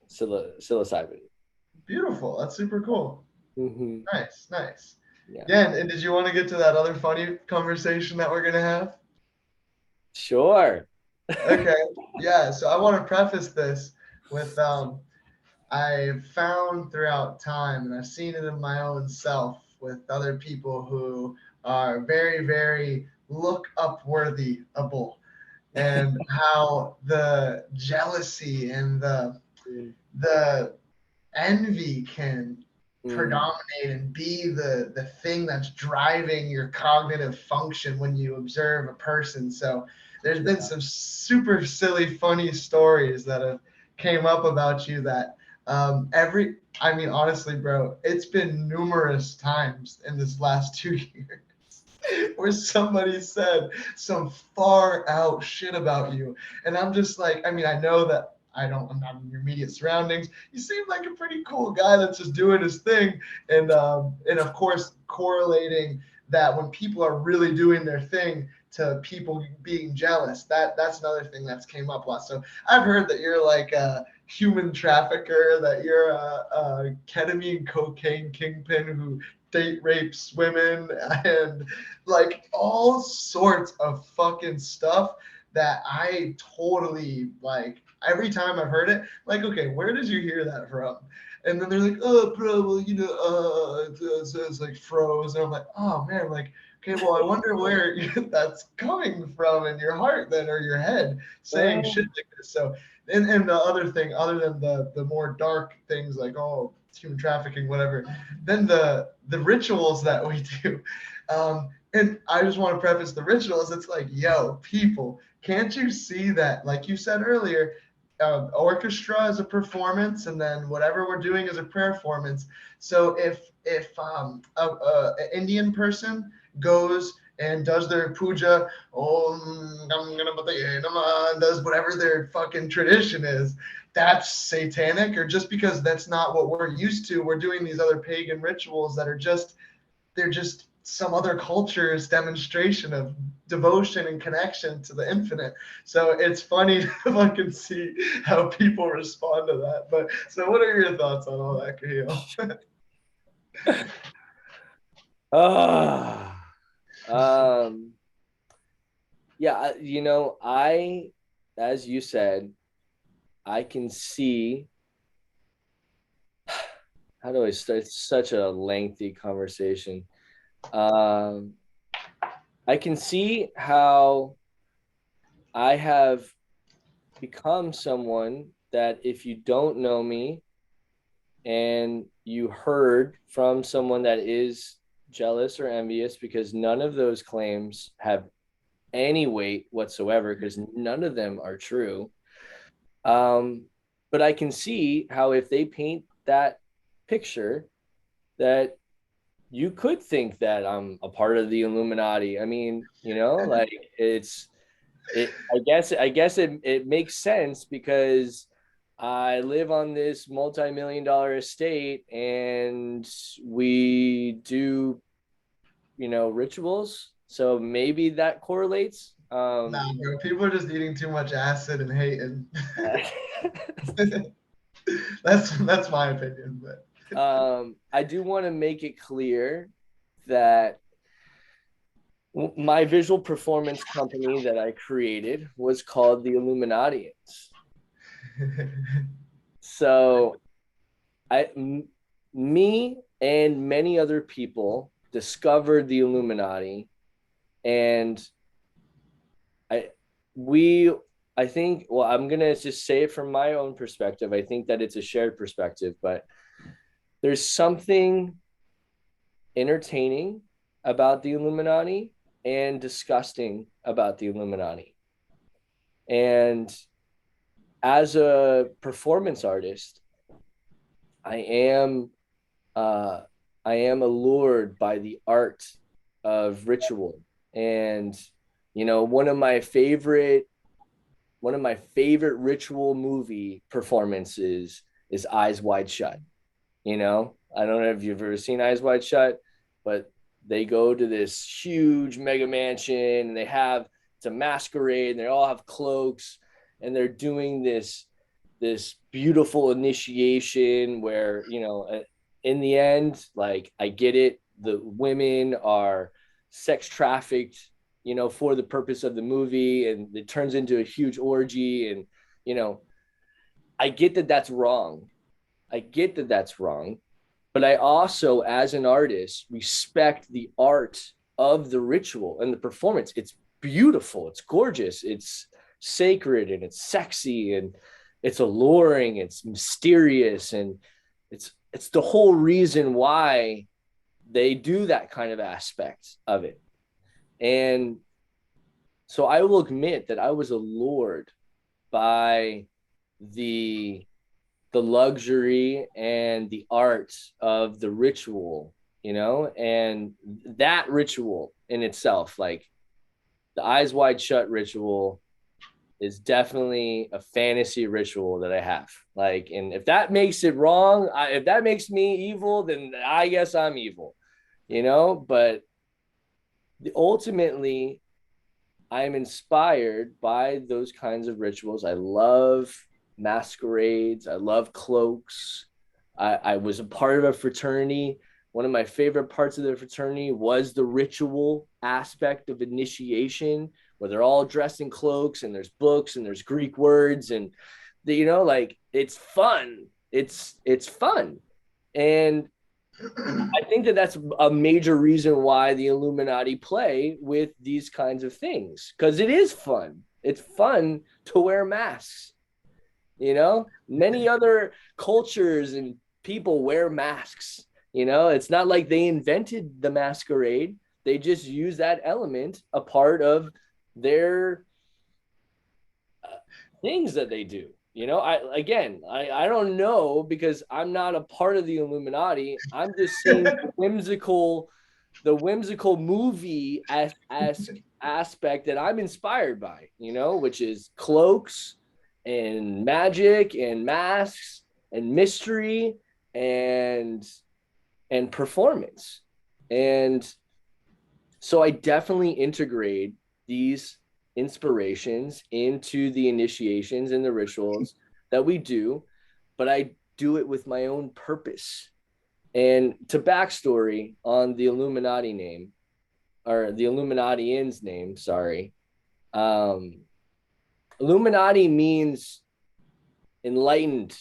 psilocybin. beautiful. That's super cool. Mm-hmm. Nice, nice. Yeah, Yeah, and did you want to get to that other funny conversation that we're gonna have? sure. Okay, yeah. So I want to preface this with I've found throughout time, and I've seen it in my own self with other people who are very, very look upworthyable, and how the jealousy and the envy can Mm, predominate and be the thing that's driving your cognitive function when you observe a person. So there's been some super silly funny stories that have came up about you that I mean, honestly, bro, it's been numerous times in this last 2 years where somebody said some far out shit about you. And I'm just like, I mean, I know that I'm not in your immediate surroundings. You seem like a pretty cool guy that's just doing his thing. And of course, correlating that when people are really doing their thing to people being jealous. That's another thing that's came up a lot. So I've heard that you're like a human trafficker, that you're a ketamine cocaine kingpin who date rapes women and like all sorts of fucking stuff that I totally like. Every time I've heard it, like, okay, where did you hear that from? And then they're like, oh, bro, well, it's like froze. And I'm like, oh man, like, okay, well, I wonder where that's coming from in your heart then, or your head, saying Well, shit like this. So, and the other thing, other than the more dark things like, oh, human trafficking, whatever, then the rituals that we do. And I just want to preface the rituals. It's like, yo, people, can't you see that? Like you said earlier, orchestra is a performance, and then whatever we're doing is a performance. So if an Indian person goes and does their puja, does whatever their fucking tradition is, that's satanic, or just because that's not what we're used to, we're doing these other pagan rituals that are just they're just some other culture's demonstration of devotion and connection to the infinite. So it's funny to fucking see how people respond to that. But so what are your thoughts on all that, KAHEAL? ah, um, yeah, as you said, I can see. How do I start? It's such a lengthy conversation. Um, I can see how I have become someone that if you don't know me and you heard from someone that is jealous or envious, because none of those claims have any weight whatsoever, because none of them are true. Um, but I can see how if they paint that picture, that you could think that I'm a part of the Illuminati. I mean, like I guess it makes sense because I live on this multi-million dollar estate and we do, rituals. So maybe that correlates. Nah, bro, people are just eating too much acid and hating. That's my opinion, but I do want to make it clear that my visual performance company that I created was called the Illuminatians. So me and many other people discovered the Illuminati, and I, we, I think, well, I'm gonna just say it from my own perspective. I think that it's a shared perspective, but there's something entertaining about the Illuminati and disgusting about the Illuminati. And as a performance artist, I am uh, I am allured by the art of ritual. And one of my favorite ritual movie performances is Eyes Wide Shut. I don't know if you've ever seen Eyes Wide Shut, but they go to this huge mega mansion and they have it's a masquerade and they all have cloaks and they're doing this beautiful initiation where in the end, like, I get it, the women are sex trafficked, for the purpose of the movie, and it turns into a huge orgy. And you know I get that that's wrong. I get that that's wrong, but I also, as an artist, respect the art of the ritual and the performance. It's beautiful, it's gorgeous, it's sacred, and it's sexy, and it's alluring, it's mysterious, and it's the whole reason why they do that kind of aspect of it. And so I will admit that I was allured by the the luxury and the art of the ritual, and that ritual in itself, like the Eyes Wide Shut ritual, is definitely a fantasy ritual that I have. Like, and if that makes it wrong, if that makes me evil, then I guess I'm evil, But ultimately, I'm inspired by those kinds of rituals. I love masquerades. I love cloaks. I was a part of a fraternity. One of my favorite parts of the fraternity was the ritual aspect of initiation, where they're all dressed in cloaks and there's books and there's Greek words and like it's fun. It's fun. And I think that that's a major reason why the Illuminati play with these kinds of things, because it is fun. It's fun to wear masks. Many other cultures and people wear masks. It's not like they invented the masquerade. They just use that element, a part of their things that they do. I don't know, because I'm not a part of the Illuminati. I'm just seeing the whimsical movie as aspect that I'm inspired by, which is cloaks and magic and masks and mystery and performance. And so I definitely integrate these inspirations into the initiations and the rituals that we do, but I do it with my own purpose. And to backstory on the Illuminati name, or the Illuminatians name, sorry. Um, Illuminati means enlightened.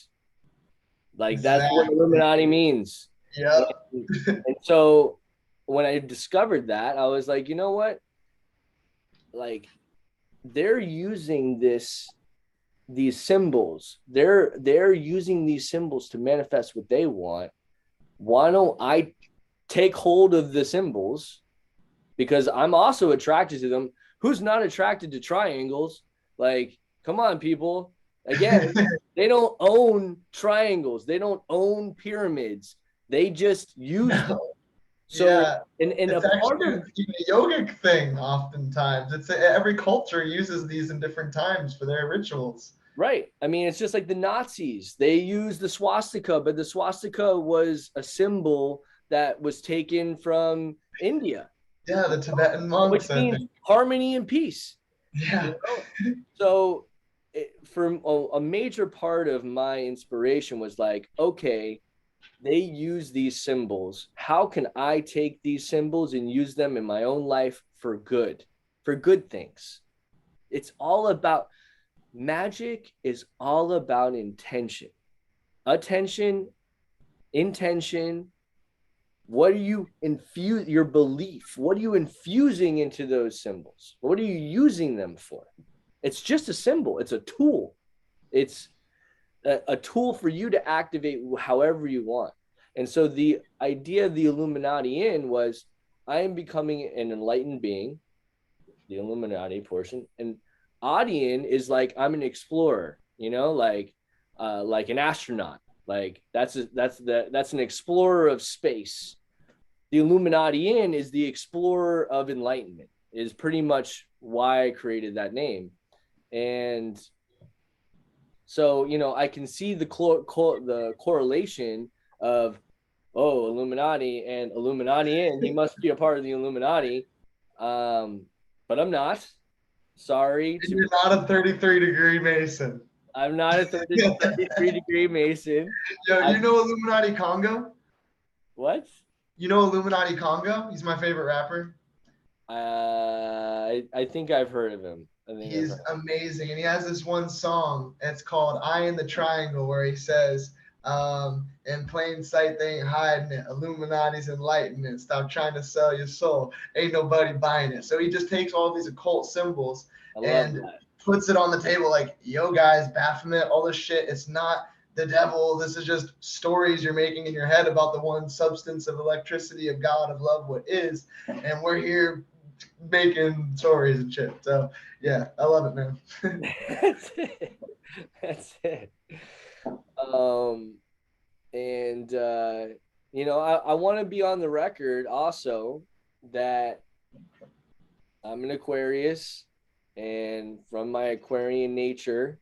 Like that's what Exactly. Illuminati means. Yep. And so when I discovered that, I was like, you know what? Like they're using these symbols. They're using these symbols to manifest what they want. Why don't I take hold of the symbols, because I'm also attracted to them. Who's not attracted to triangles? Like, come on, people. Again, they don't own triangles. They don't own pyramids. They just use them. No. So, Yeah. and a It's part actually of a yogic thing oftentimes. It's every culture uses these in different times for their rituals. right. I mean, it's just like the Nazis. They used the swastika, but the swastika was a symbol that was taken from India, Yeah, the Tibetan which monks, I means think. harmony and peace. Yeah. You know? So for a major part of my inspiration was like, okay, they use these symbols. How can I take these symbols and use them in my own life for good things? It's all about magic is all about intention, attention, intention. What are you infuse your belief? What are you infusing into those symbols? What are you using them for? It's just a symbol. It's a tool. It's a tool for you to activate however you want. And so the idea of the Illuminati in was I am becoming an enlightened being, the Illuminati portion, and Adian is like I'm an explorer, like an astronaut. Like that's an explorer of space. The Illuminati in is the explorer of enlightenment. Is pretty much why I created that name. And so, I can see the correlation of, oh, Illuminati and Illuminati, and he must be a part of the Illuminati. But I'm not. Sorry And to you're not a 33-degree Mason. I'm not a 33-degree Mason. Yo, I you know Illuminati Congo? What? You know Illuminati Congo? He's my favorite rapper. I think I've heard of him. I think I've He's heard. amazing. And he has this one song. It's called Eye in the Triangle, where he says, in plain sight, they ain't hiding it. Illuminati's enlightenment. Stop trying to sell your soul. Ain't nobody buying it. So he just takes all these occult symbols I love and that. puts it on the table like, yo, guys, Baphomet, all this shit. It's not the devil. This is just stories you're making in your head about the one substance of electricity, of God, of love, what is. And we're here making stories and shit. So yeah, I love it, man. That's it. That's it. Um, and I want to be on the record also that I'm an Aquarius, and from my Aquarian nature,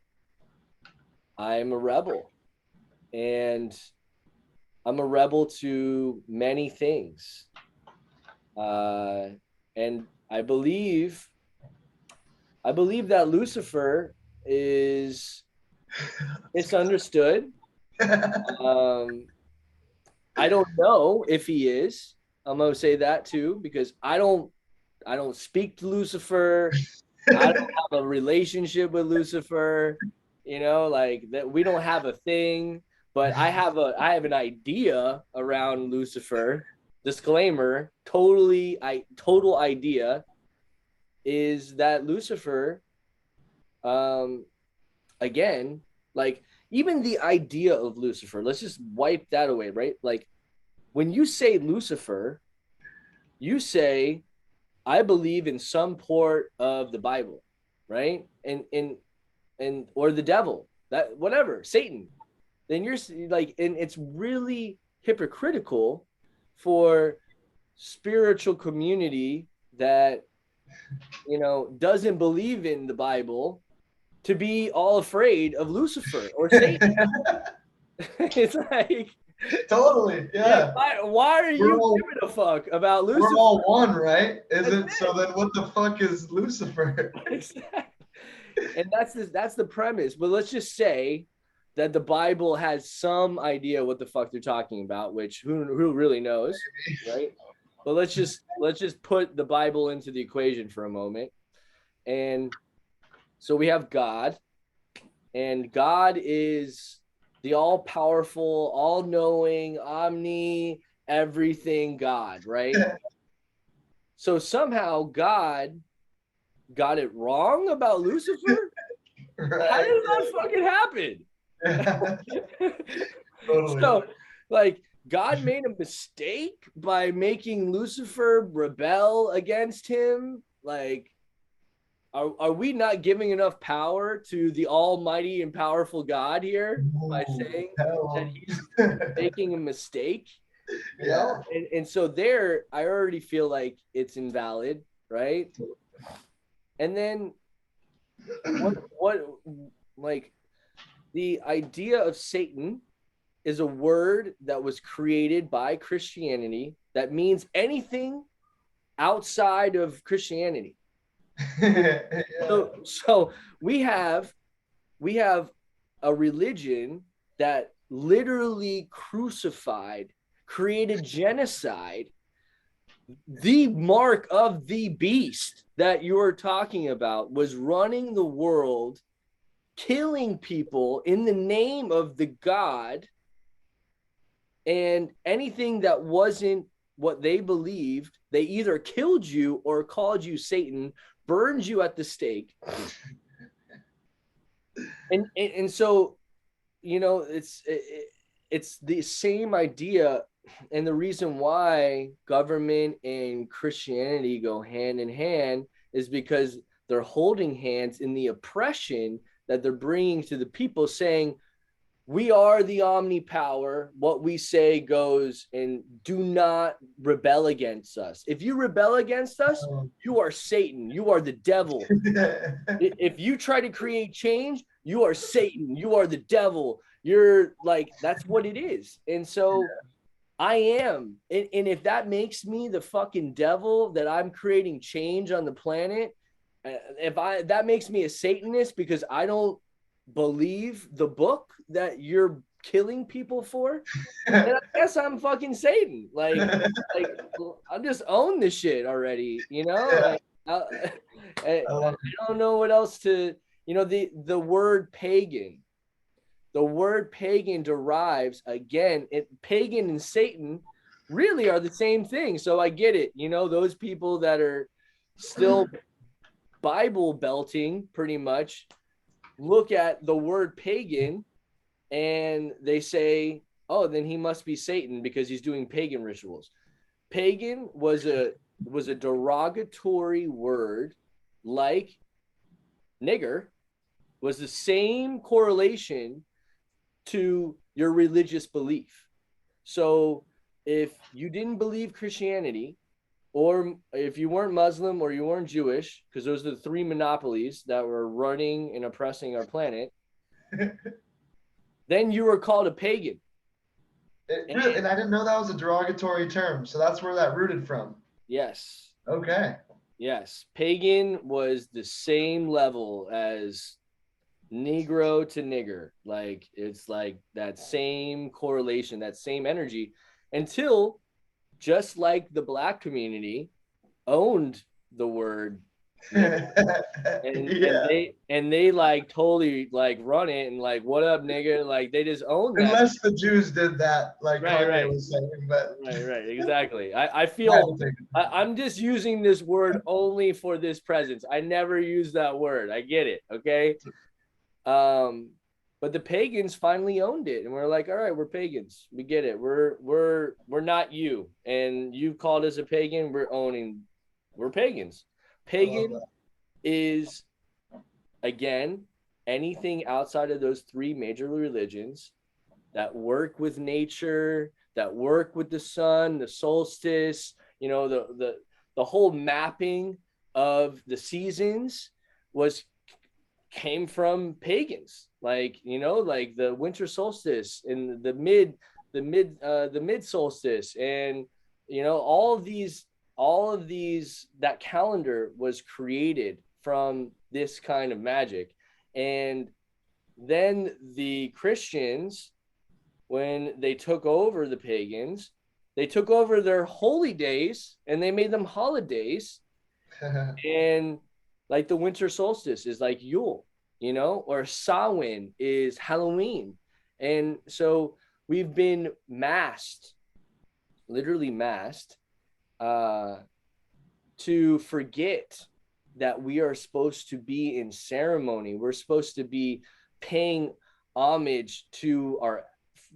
I'm a rebel, and I'm a rebel to many things. And I believe I believe that Lucifer is misunderstood. Um, I don't know if he is. I'm gonna say that too because I don't speak to Lucifer. I don't have a relationship with Lucifer. Like that we don't have a thing, but I have an idea around Lucifer. Disclaimer, total idea is that Lucifer, um again, like even the idea of Lucifer, let's just wipe that away, right? Like when you say Lucifer, you say I believe in some part of the Bible, right? And or the devil, that whatever, Satan. Then you're like, and it's really hypocritical for spiritual community that doesn't believe in the Bible to be all afraid of Lucifer or Satan. It's like Totally, like yeah. why are you giving a fuck about We're Lucifer? all one, right? Isn't so? Then what the fuck is Lucifer? And that's the premise. But let's just say that the Bible has some idea what the fuck they're talking about, which who really knows, right? But let's just put the Bible into the equation for a moment. And so we have God, and God is the all-powerful, all-knowing, everything God, right? So somehow God got it wrong about Lucifer. How Right. did that fucking happen? Yeah. Totally. So, like, God made a mistake by making Lucifer rebel against him. Like, are we not giving enough power to the almighty and powerful God here by Ooh, saying that hell. he's making a mistake? Yeah. And so there, I already feel like it's invalid, right? And then what like the idea of Satan is a word that was created by Christianity that means anything outside of Christianity. Yeah. So we have a religion that literally crucified, created genocide, the mark of the beast that you're talking about was running the world, killing people in the name of the God, and anything that wasn't what they believed, they either killed you or called you Satan, burned you at the stake. And so it's the same idea. And the reason why government and Christianity go hand in hand is because they're holding hands in the oppression that they're bringing to the people, saying we are the omnipower. What we say goes, and do not rebel against us. If you rebel against us, you are Satan. You are the devil. If you try to create change, you are Satan. You are the devil. You're like, that's what it is. And so I am. And if that makes me the fucking devil, that I'm creating change on the planet, if that makes me a Satanist because I don't believe the book that you're killing people for, then I guess I'm fucking Satan. Like I'll just own this shit already, Yeah. Like I Um, don't know what else to, the word pagan. The word pagan derives, again, pagan and Satan really are the same thing. So I get it. Those people that are still Bible belting pretty much look at the word pagan and they say, oh, then he must be Satan because he's doing pagan rituals. Pagan was a derogatory word, like nigger was the same correlation to your religious belief. So if you didn't believe Christianity, or if you weren't Muslim or you weren't Jewish, because those are the three monopolies that were running and oppressing our planet, then you were called a pagan. and I didn't know that was a derogatory term. So that's where that rooted from. Yes. Okay. Yes, pagan was the same level as Negro to nigger. Like it's like that same correlation, that same energy, until just like the black community owned the word nigger. Yeah. And they like totally like run it and like what up nigga, like they just own that. Unless the Jews did that, like Right, Kanye right. was saying, but Right, exactly. I I had feel to take I'm just using this word only for this presence. I never use that word. I get it. Okay. Um, but the pagans finally owned it, and we're like, all right, we're pagans. We get it. We're not you, and you've called us a pagan. We're owning. We're pagans. I love Pagan that. is again anything outside of those three major religions that work with nature, that work with the sun, the solstice, you know, the whole mapping of the seasons was came from pagans. Like, you know, like the winter solstice and the mid solstice, and you know, all of these that calendar was created from this kind of magic. And then the Christians, when they took over the pagans, they took over their holy days and they made them holidays. And like the winter solstice is like Yule, you know, or Samhain is Halloween. And so we've been masked, literally masked, uh, to forget that we are supposed to be in ceremony. We're supposed to be paying homage to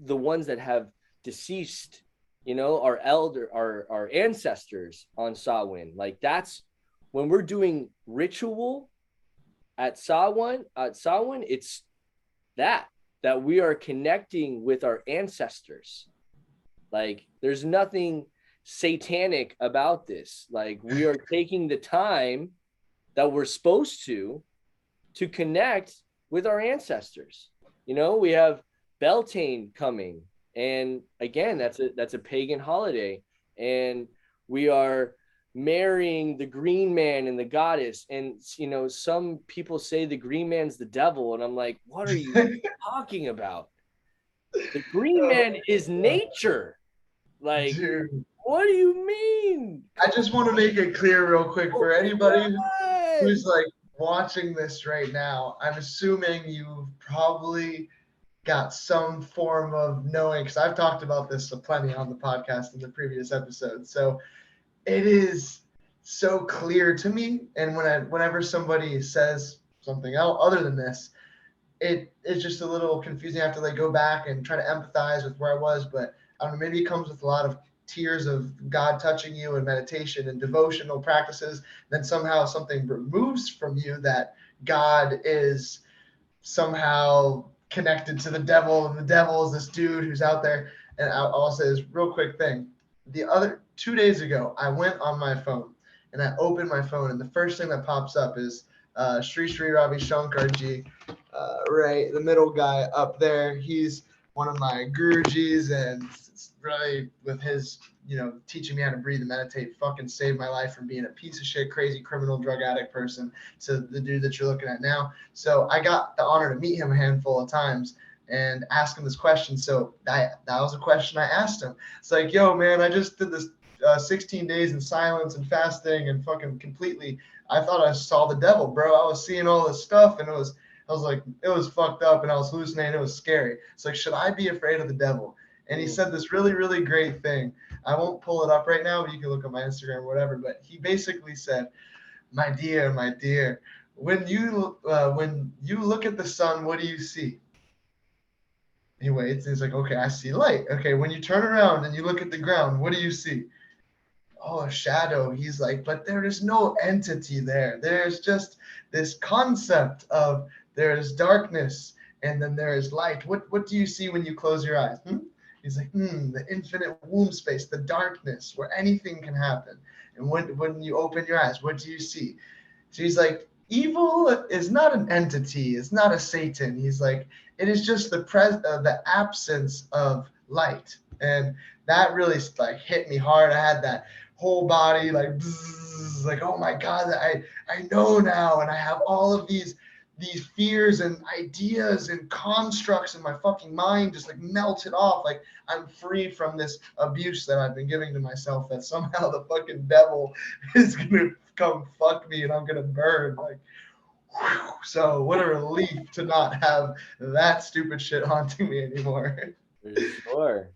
the ones that have deceased, you know, our ancestors on Samhain. Like that's when we're doing ritual at Samhain, it's that we are connecting with our ancestors. Like there's nothing satanic about this. Like we are taking the time that we're supposed to connect with our ancestors. You know, we have Beltane coming, and again, that's a pagan holiday, and we are marrying the green man and the goddess. And you know, some people say the green man's the devil, and I'm like, what are you talking about? The green Oh, man is nature. Like, dude, what do you mean? I just want to make it clear real quick for anybody What? who's like watching this right now. I'm assuming you've probably got some form of knowing, because I've talked about this plenty on the podcast in the previous episode. So it is so clear to me. And whenever somebody says something else other than this, it's just a little confusing. I have to like go back and try to empathize with where I was, but I don't know, maybe it comes with a lot of tears of God touching you and meditation and devotional practices. Then somehow something removes from you that God is somehow connected to the devil, and the devil is this dude who's out there. And I'll say this real quick thing. The other 2 days ago, I went on my phone and I opened my phone, and the first thing that pops up is Sri Sri Ravi Shankarji, right, the middle guy up there. He's one of my gurujis, and it's really with his, teaching me how to breathe and meditate, fucking saved my life from being a piece of shit, crazy criminal drug addict person to the dude that you're looking at now. So I got the honor to meet him a handful of times and ask him this question. So that was a question I asked him. It's like, yo, man, I just did this 16 days in silence and fasting and fucking completely. I thought I saw the devil, bro. I was seeing all this stuff, and I was like, it was fucked up, and I was hallucinating. It was scary. It's like, should I be afraid of the devil? And he said this really, really great thing. I won't pull it up right now, but you can look at my Instagram or whatever. But he basically said, my dear, when you look at the sun, what do you see? He waits, and he's like, okay, I see light. Okay, when you turn around and you look at the ground, what do you see? Oh, a shadow. He's like, but there is no entity there. There's just this concept of there is darkness and then there is light. What do you see when you close your eyes? He's like, the infinite womb space, the darkness where anything can happen. And when you open your eyes, what do you see? So he's like, evil is not an entity. It's not a Satan. He's like, it is just the absence of light. And that really like hit me hard. I had that whole body like bzzz, like, oh my God, I know now, and I have all of these fears and ideas and constructs in my fucking mind just like melted off. Like I'm free from this abuse that I've been giving to myself, that somehow the fucking devil is gonna come fuck me and I'm gonna burn. Like, whew. So what a relief to not have that stupid shit haunting me anymore. For sure.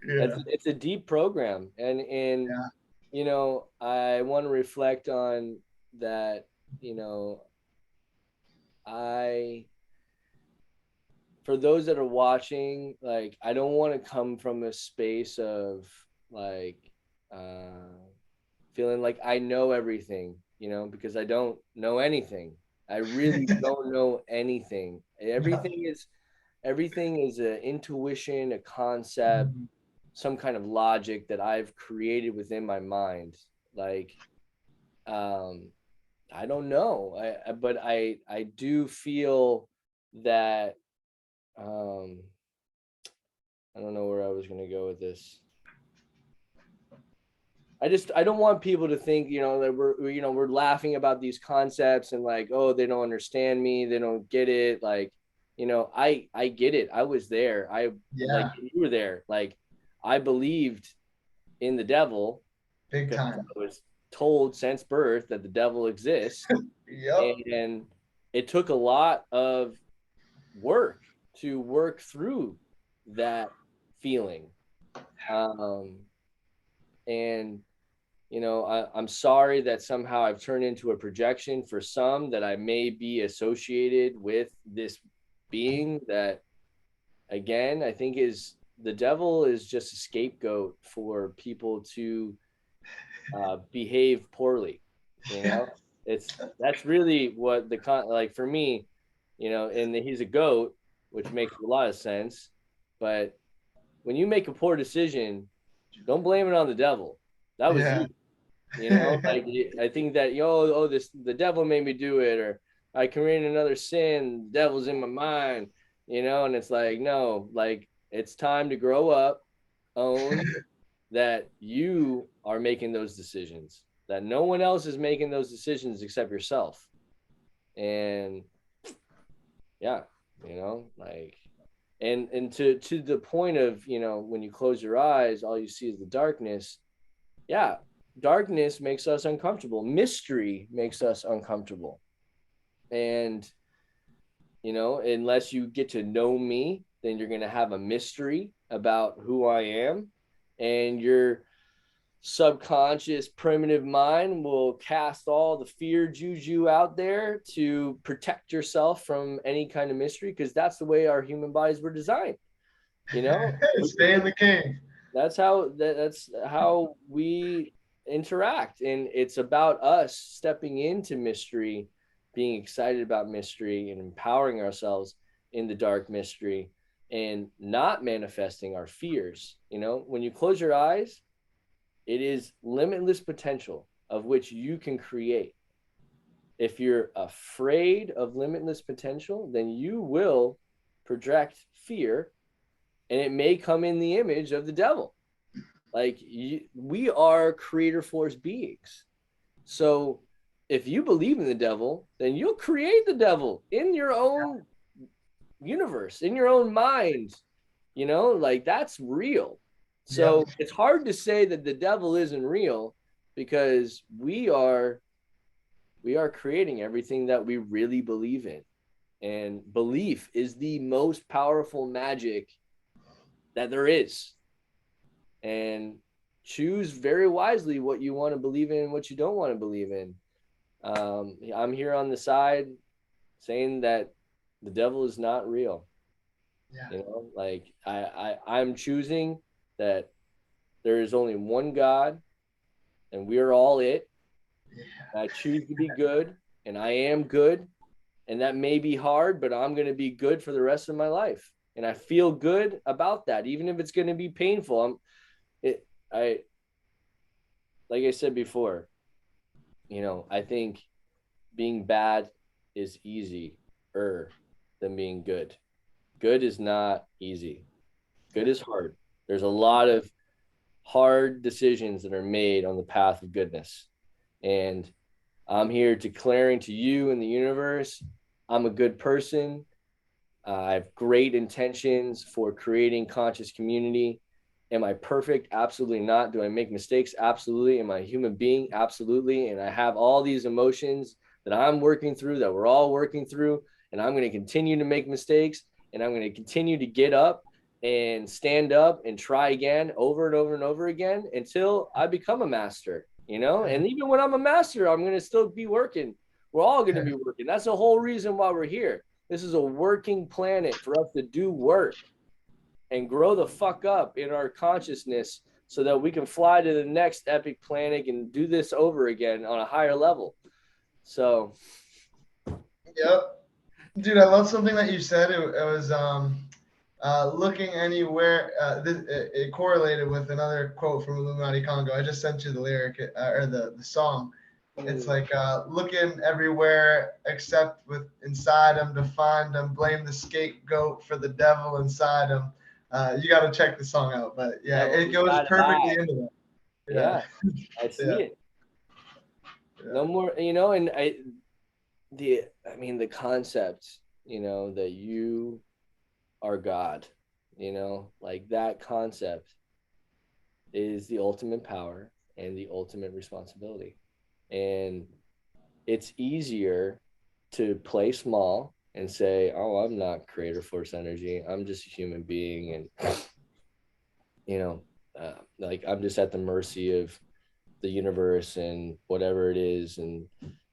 Yeah. It's a deep program, and Yeah. you know, I want to reflect on that. You know, I for those that are watching, like, I don't want to come from a space of like uh feeling like I know everything, you know, because I don't know anything. I really don't know anything. Everything is an intuition, a concept, some kind of logic that I've created within my mind. Like, um, I don't know. But I do feel that um, I don't know where I was going to go with this. I don't want people to think, you know, that we're laughing about these concepts and like, oh, they don't understand me, they don't get it. Like, you know, I get it. I was there. I like Yeah. you were there. Like, I believed in the devil Big because time. I was told since birth that the devil exists, Yep. and it took a lot of work to work through that feeling. Um, and you know, I'm sorry that somehow I've turned into a projection for some, that I may be associated with this being that, again, I think is the devil is just a scapegoat for people to behave poorly. You Yeah. know, that's really what like for me, you know, and he's a goat, which makes a lot of sense. But when you make a poor decision, don't blame it on the devil. That was Yeah. you. You know, like, I think that, oh, this the devil made me do it, or I committed another sin, the devil's in my mind, you know, and it's like, no, like, it's time to grow up, own that you are making those decisions, that no one else is making those decisions except yourself. And yeah, you know, like, and to the point of, you know, when you close your eyes, all you see is the darkness. Yeah, darkness makes us uncomfortable. Mystery makes us uncomfortable. And, you know, unless you get to know me, then you're going to have a mystery about who I am. And your subconscious primitive mind will cast all the fear juju out there to protect yourself from any kind of mystery, because that's the way our human bodies were designed. You know, Stay in the cave. that's how we interact, and it's about us stepping into mystery, being excited about mystery, and empowering ourselves in the dark mystery, and not manifesting our fears. You know, when you close your eyes, it is limitless potential of which you can create. If you're afraid of limitless potential, then you will project fear, and it may come in the image of the devil. Like, we are creator force beings. So if you believe in the devil, then you'll create the devil in your own universe, in your own mind. You know, like, that's real. Yep. So it's hard to say that the devil isn't real, because we are creating everything that we really believe in. And belief is the most powerful magic that there is. And choose very wisely what you want to believe in and what you don't want to believe in. I'm here on the side saying that the devil is not real. Yeah. You know, like, I'm choosing that there is only one God, and we are all it. I choose to be good, and I am good, and that may be hard, but I'm going to be good for the rest of my life, and I feel good about that, even if it's going to be painful. It I Like I said before, you know, I think being bad is easier than being good. Good is not easy. Good Yep. is hard. There's a lot of hard decisions that are made on the path of goodness. And I'm here declaring to you and the universe, I'm a good person. I have great intentions for creating conscious community. Am I perfect? Absolutely not. Do I make mistakes? Absolutely. Am I a human being? Absolutely. And I have all these emotions that I'm working through, that we're all working through. And I'm going to continue to make mistakes. And I'm going to continue to get up and stand up and try again over and over and over again until I become a master, And even when I'm a master, I'm going to still be working. We're all going to be working. That's the whole reason why we're here. This is a working planet for us to do work and grow the fuck up in our consciousness so that we can fly to the next epic planet and do this over again on a higher level. So. Yep. Dude, I love something that you said. It was looking anywhere. It correlated with another quote from Illuminati Congo. I just sent you the lyric or the song. It's like looking everywhere except with inside them to find them. Blame the scapegoat for the devil inside them. You got to check the song out, but yeah, it goes perfectly into that. Yeah, I see it. Yeah. No more, and the concept, that you are God, like that concept is the ultimate power and the ultimate responsibility. And it's easier to play small and say, oh, I'm not creator force energy. I'm just a human being. And, like I'm just at the mercy of the universe and whatever it is. And,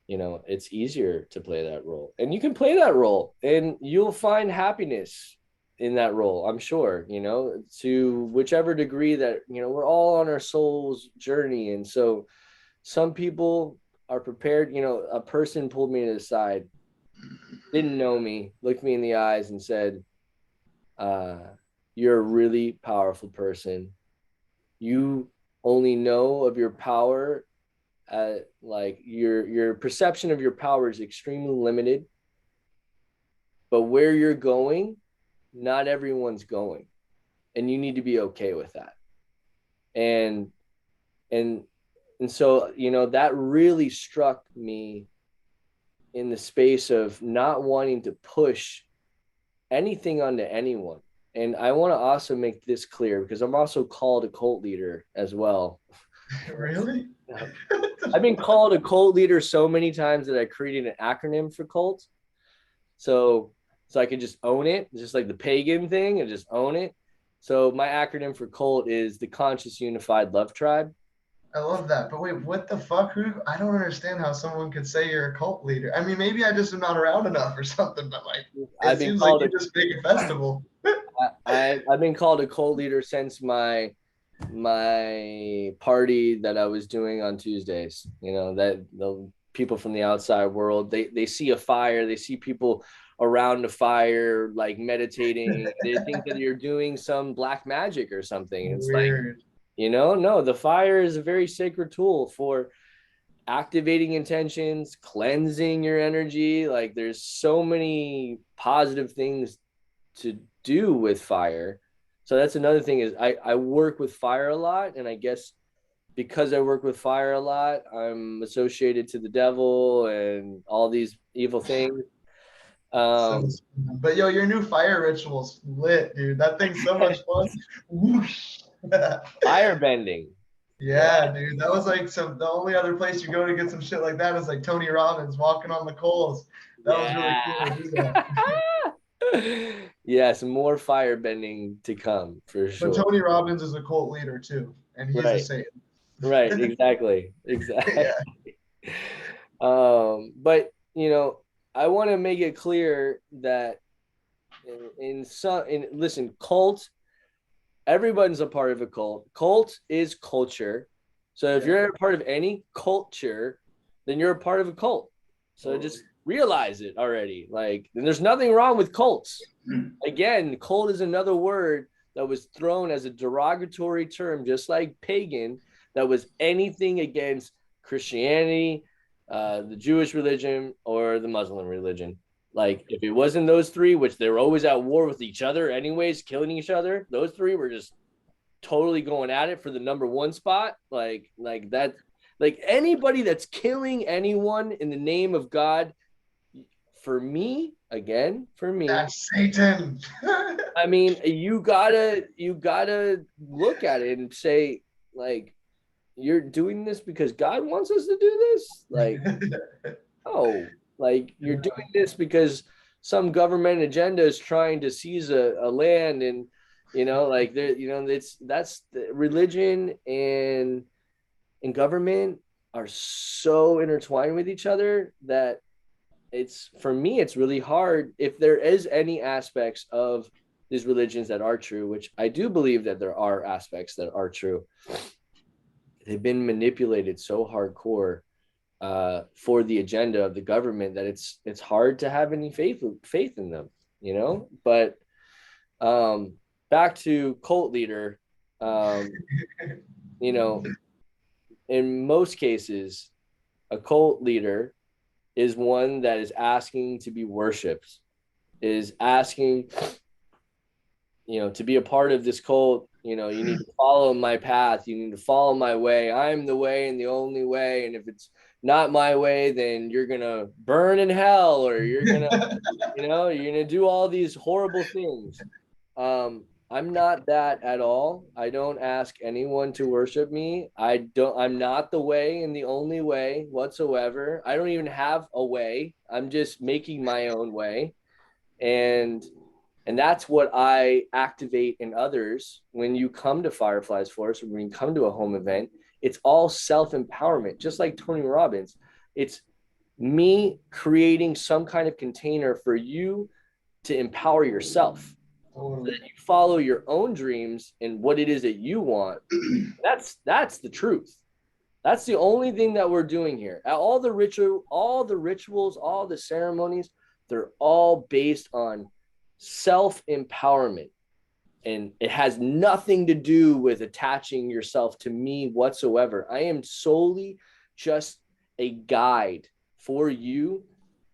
it's easier to play that role. And you can play that role and you'll find happiness in that role, I'm sure, to whichever degree that, we're all on our soul's journey. And so some people are prepared. A person pulled me to the side, didn't know me, looked me in the eyes and said, you're a really powerful person. You only know of your power, like your perception of your power is extremely limited, but where you're going, not everyone's going, and you need to be okay with that. And so, that really struck me in the space of not wanting to push anything onto anyone. And I want to also make this clear because I'm also called a cult leader as well. Really? I've been called a cult leader so many times that I created an acronym for cult. So I could just own it, just like the pagan thing, and just own it. So my acronym for cult is the Conscious Unified Love Tribe. I love that. But wait, what the fuck? I don't understand how someone could say you're a cult leader. I mean, maybe I just am not around enough or something, but like, it seems like you just make a festival. I've been called a cult leader since my party that I was doing on Tuesdays. That the people from the outside world, they see a fire, they see people around a fire, like meditating. They think that you're doing some black magic or something. It's weird. No, the fire is a very sacred tool for activating intentions, cleansing your energy. Like there's so many positive things to do with fire. So that's another thing is I work with fire a lot. And I guess because I work with fire a lot, I'm associated to the devil and all these evil things. But yo, your new fire ritual's lit, dude. That thing's so much fun. Whoosh. Fire bending. Yeah, dude. That was like the only other place you go to get some shit like that is like Tony Robbins walking on the coals. That was really cool to do that. Yeah, some more fire bending to come for sure. But Tony Robbins is a cult leader too, and he's a Satan. Right, exactly. Yeah. But I want to make it clear that listen, cult, everyone's a part of a cult. Cult is culture. So if you're a part of any culture, then you're a part of a cult. So just realize it already. Like, and there's nothing wrong with cults. Again, cult is another word that was thrown as a derogatory term, just like pagan, that was anything against Christianity, the Jewish religion, or the Muslim religion. Like, if it wasn't those three, which they were always at war with each other anyways, killing each other, those three were just totally going at it for the number one spot, like that, like anybody that's killing anyone in the name of God, for me, again, for me, That's Satan. I mean, you gotta look at it and say, like, you're doing this because God wants us to do this? Like, oh, like you're doing this because some government agenda is trying to seize a land, and like there, that's the religion and government are so intertwined with each other that it's, for me, it's really hard. If there is any aspects of these religions that are true, which I do believe that there are aspects that are true, they've been manipulated so hardcore for the agenda of the government that it's hard to have any faith in them, But um, back to cult leader, um, you know, in most cases, a cult leader is one that is asking to be worshipped, is asking, to be a part of this cult. You need to follow my path. You need to follow my way. I'm the way and the only way. And if it's not my way, then you're going to burn in hell, or you're going to do all these horrible things. I'm not that at all. I don't ask anyone to worship me. I'm not the way and the only way whatsoever. I don't even have a way. I'm just making my own way. And that's what I activate in others. When you come to Fireflies Force, or when you come to a home event, it's all self-empowerment, just like Tony Robbins. It's me creating some kind of container for you to empower yourself. So that you follow your own dreams and what it is that you want. That's the truth. That's the only thing that we're doing here. All the rituals, all the ceremonies, they're all based on self-empowerment. And it has nothing to do with attaching yourself to me whatsoever. I am solely just a guide for you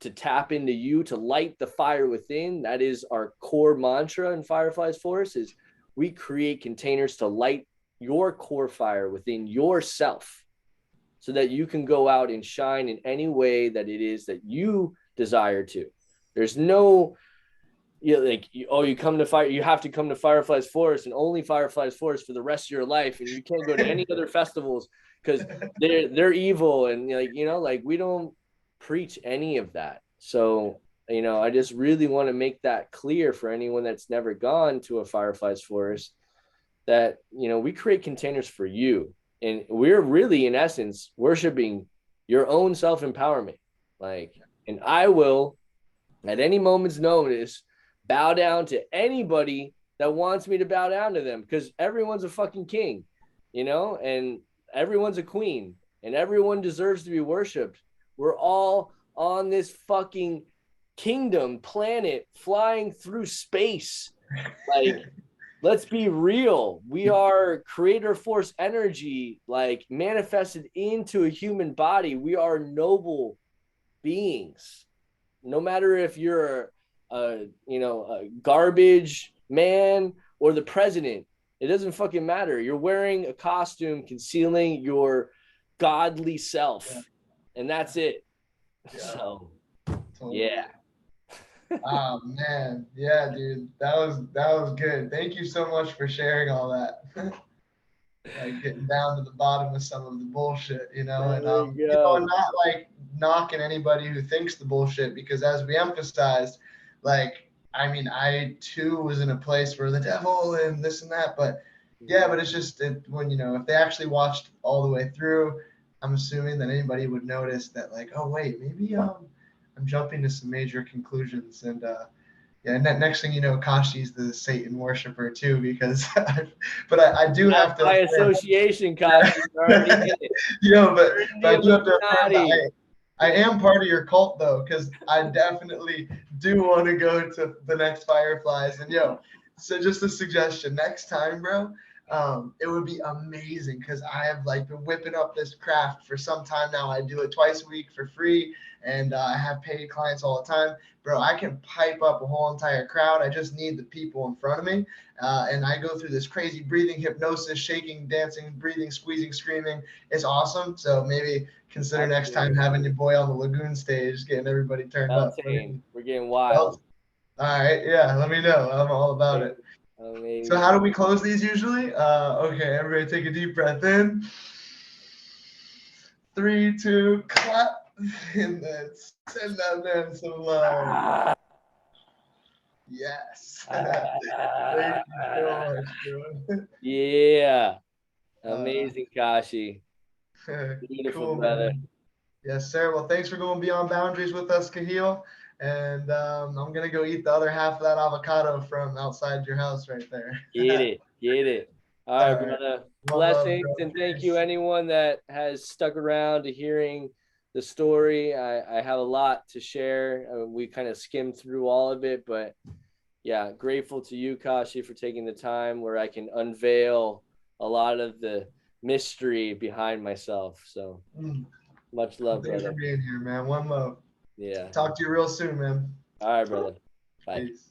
to tap into you, to light the fire within. That is our core mantra in Fireflies Force, is we create containers to light your core fire within yourself, so that you can go out and shine in any way that it is that you desire to. There's no, you come to fire, you have to come to Fireflies Forest and only Fireflies Forest for the rest of your life, and you can't go to any other festivals because they're evil, and we don't preach any of that. So I just really want to make that clear for anyone that's never gone to a Fireflies Forest, that we create containers for you, and we're really, in essence, worshiping your own self-empowerment. And I will, at any moment's notice, bow down to anybody that wants me to bow down to them, because everyone's a fucking king, and everyone's a queen, and everyone deserves to be worshipped. We're all on this fucking kingdom planet flying through space. Let's be real. We are creator force energy, manifested into a human body. We are noble beings. No matter if you're a garbage man or the president, it doesn't fucking matter. You're wearing a costume concealing your godly self, and that's it. Yeah. So, totally. Yeah. Oh man, yeah, dude, that was good. Thank you so much for sharing all that. Getting down to the bottom of some of the bullshit, and and not knocking anybody who thinks the bullshit, because as we emphasized, I too was in a place where the devil and this and that, but it's just when if they actually watched all the way through, I'm assuming that anybody would notice that, oh wait, maybe I'm jumping to some major conclusions, and next thing you know, Kashi's the Satan worshiper too, because but I do have to, by association, Kashi. but I do have to affirm that I am part of your cult though, because I definitely do want to go to the next Fireflies. And so just a suggestion, next time, bro, it would be amazing, because I have been whipping up this craft for some time now. I do it twice a week for free, and I have paid clients all the time. Bro, I can pipe up a whole entire crowd. I just need the people in front of me. And I go through this crazy breathing hypnosis, shaking, dancing, breathing, squeezing, screaming. It's awesome. So maybe consider next time having your boy on the Lagoon stage, getting everybody turned up. We're getting wild. All right. Yeah. Let me know. I'm all about it. Amazing. So how do we close these usually? Okay. Everybody take a deep breath in. 3, 2, clap. And then send out them some love. Yes. Thank you so much, bro. Yeah. Amazing, Kashi. Beautiful, Cool, brother. man. Yes, sir. Well, thanks for going beyond boundaries with us, KAHEAL. And I'm going to go eat the other half of that avocado from outside your house right there. Get it. Get it. All right, brother. Blessings, bro. and thank you, anyone that has stuck around to hearing the story. I have a lot to share. We kind of skimmed through all of it, but yeah, grateful to you, Kashi, for taking the time where I can unveil a lot of the mystery behind myself. So much love, Thanks brother. for being here, man. One love. Yeah. Talk to you real soon, man. All right, brother. Bye. Peace.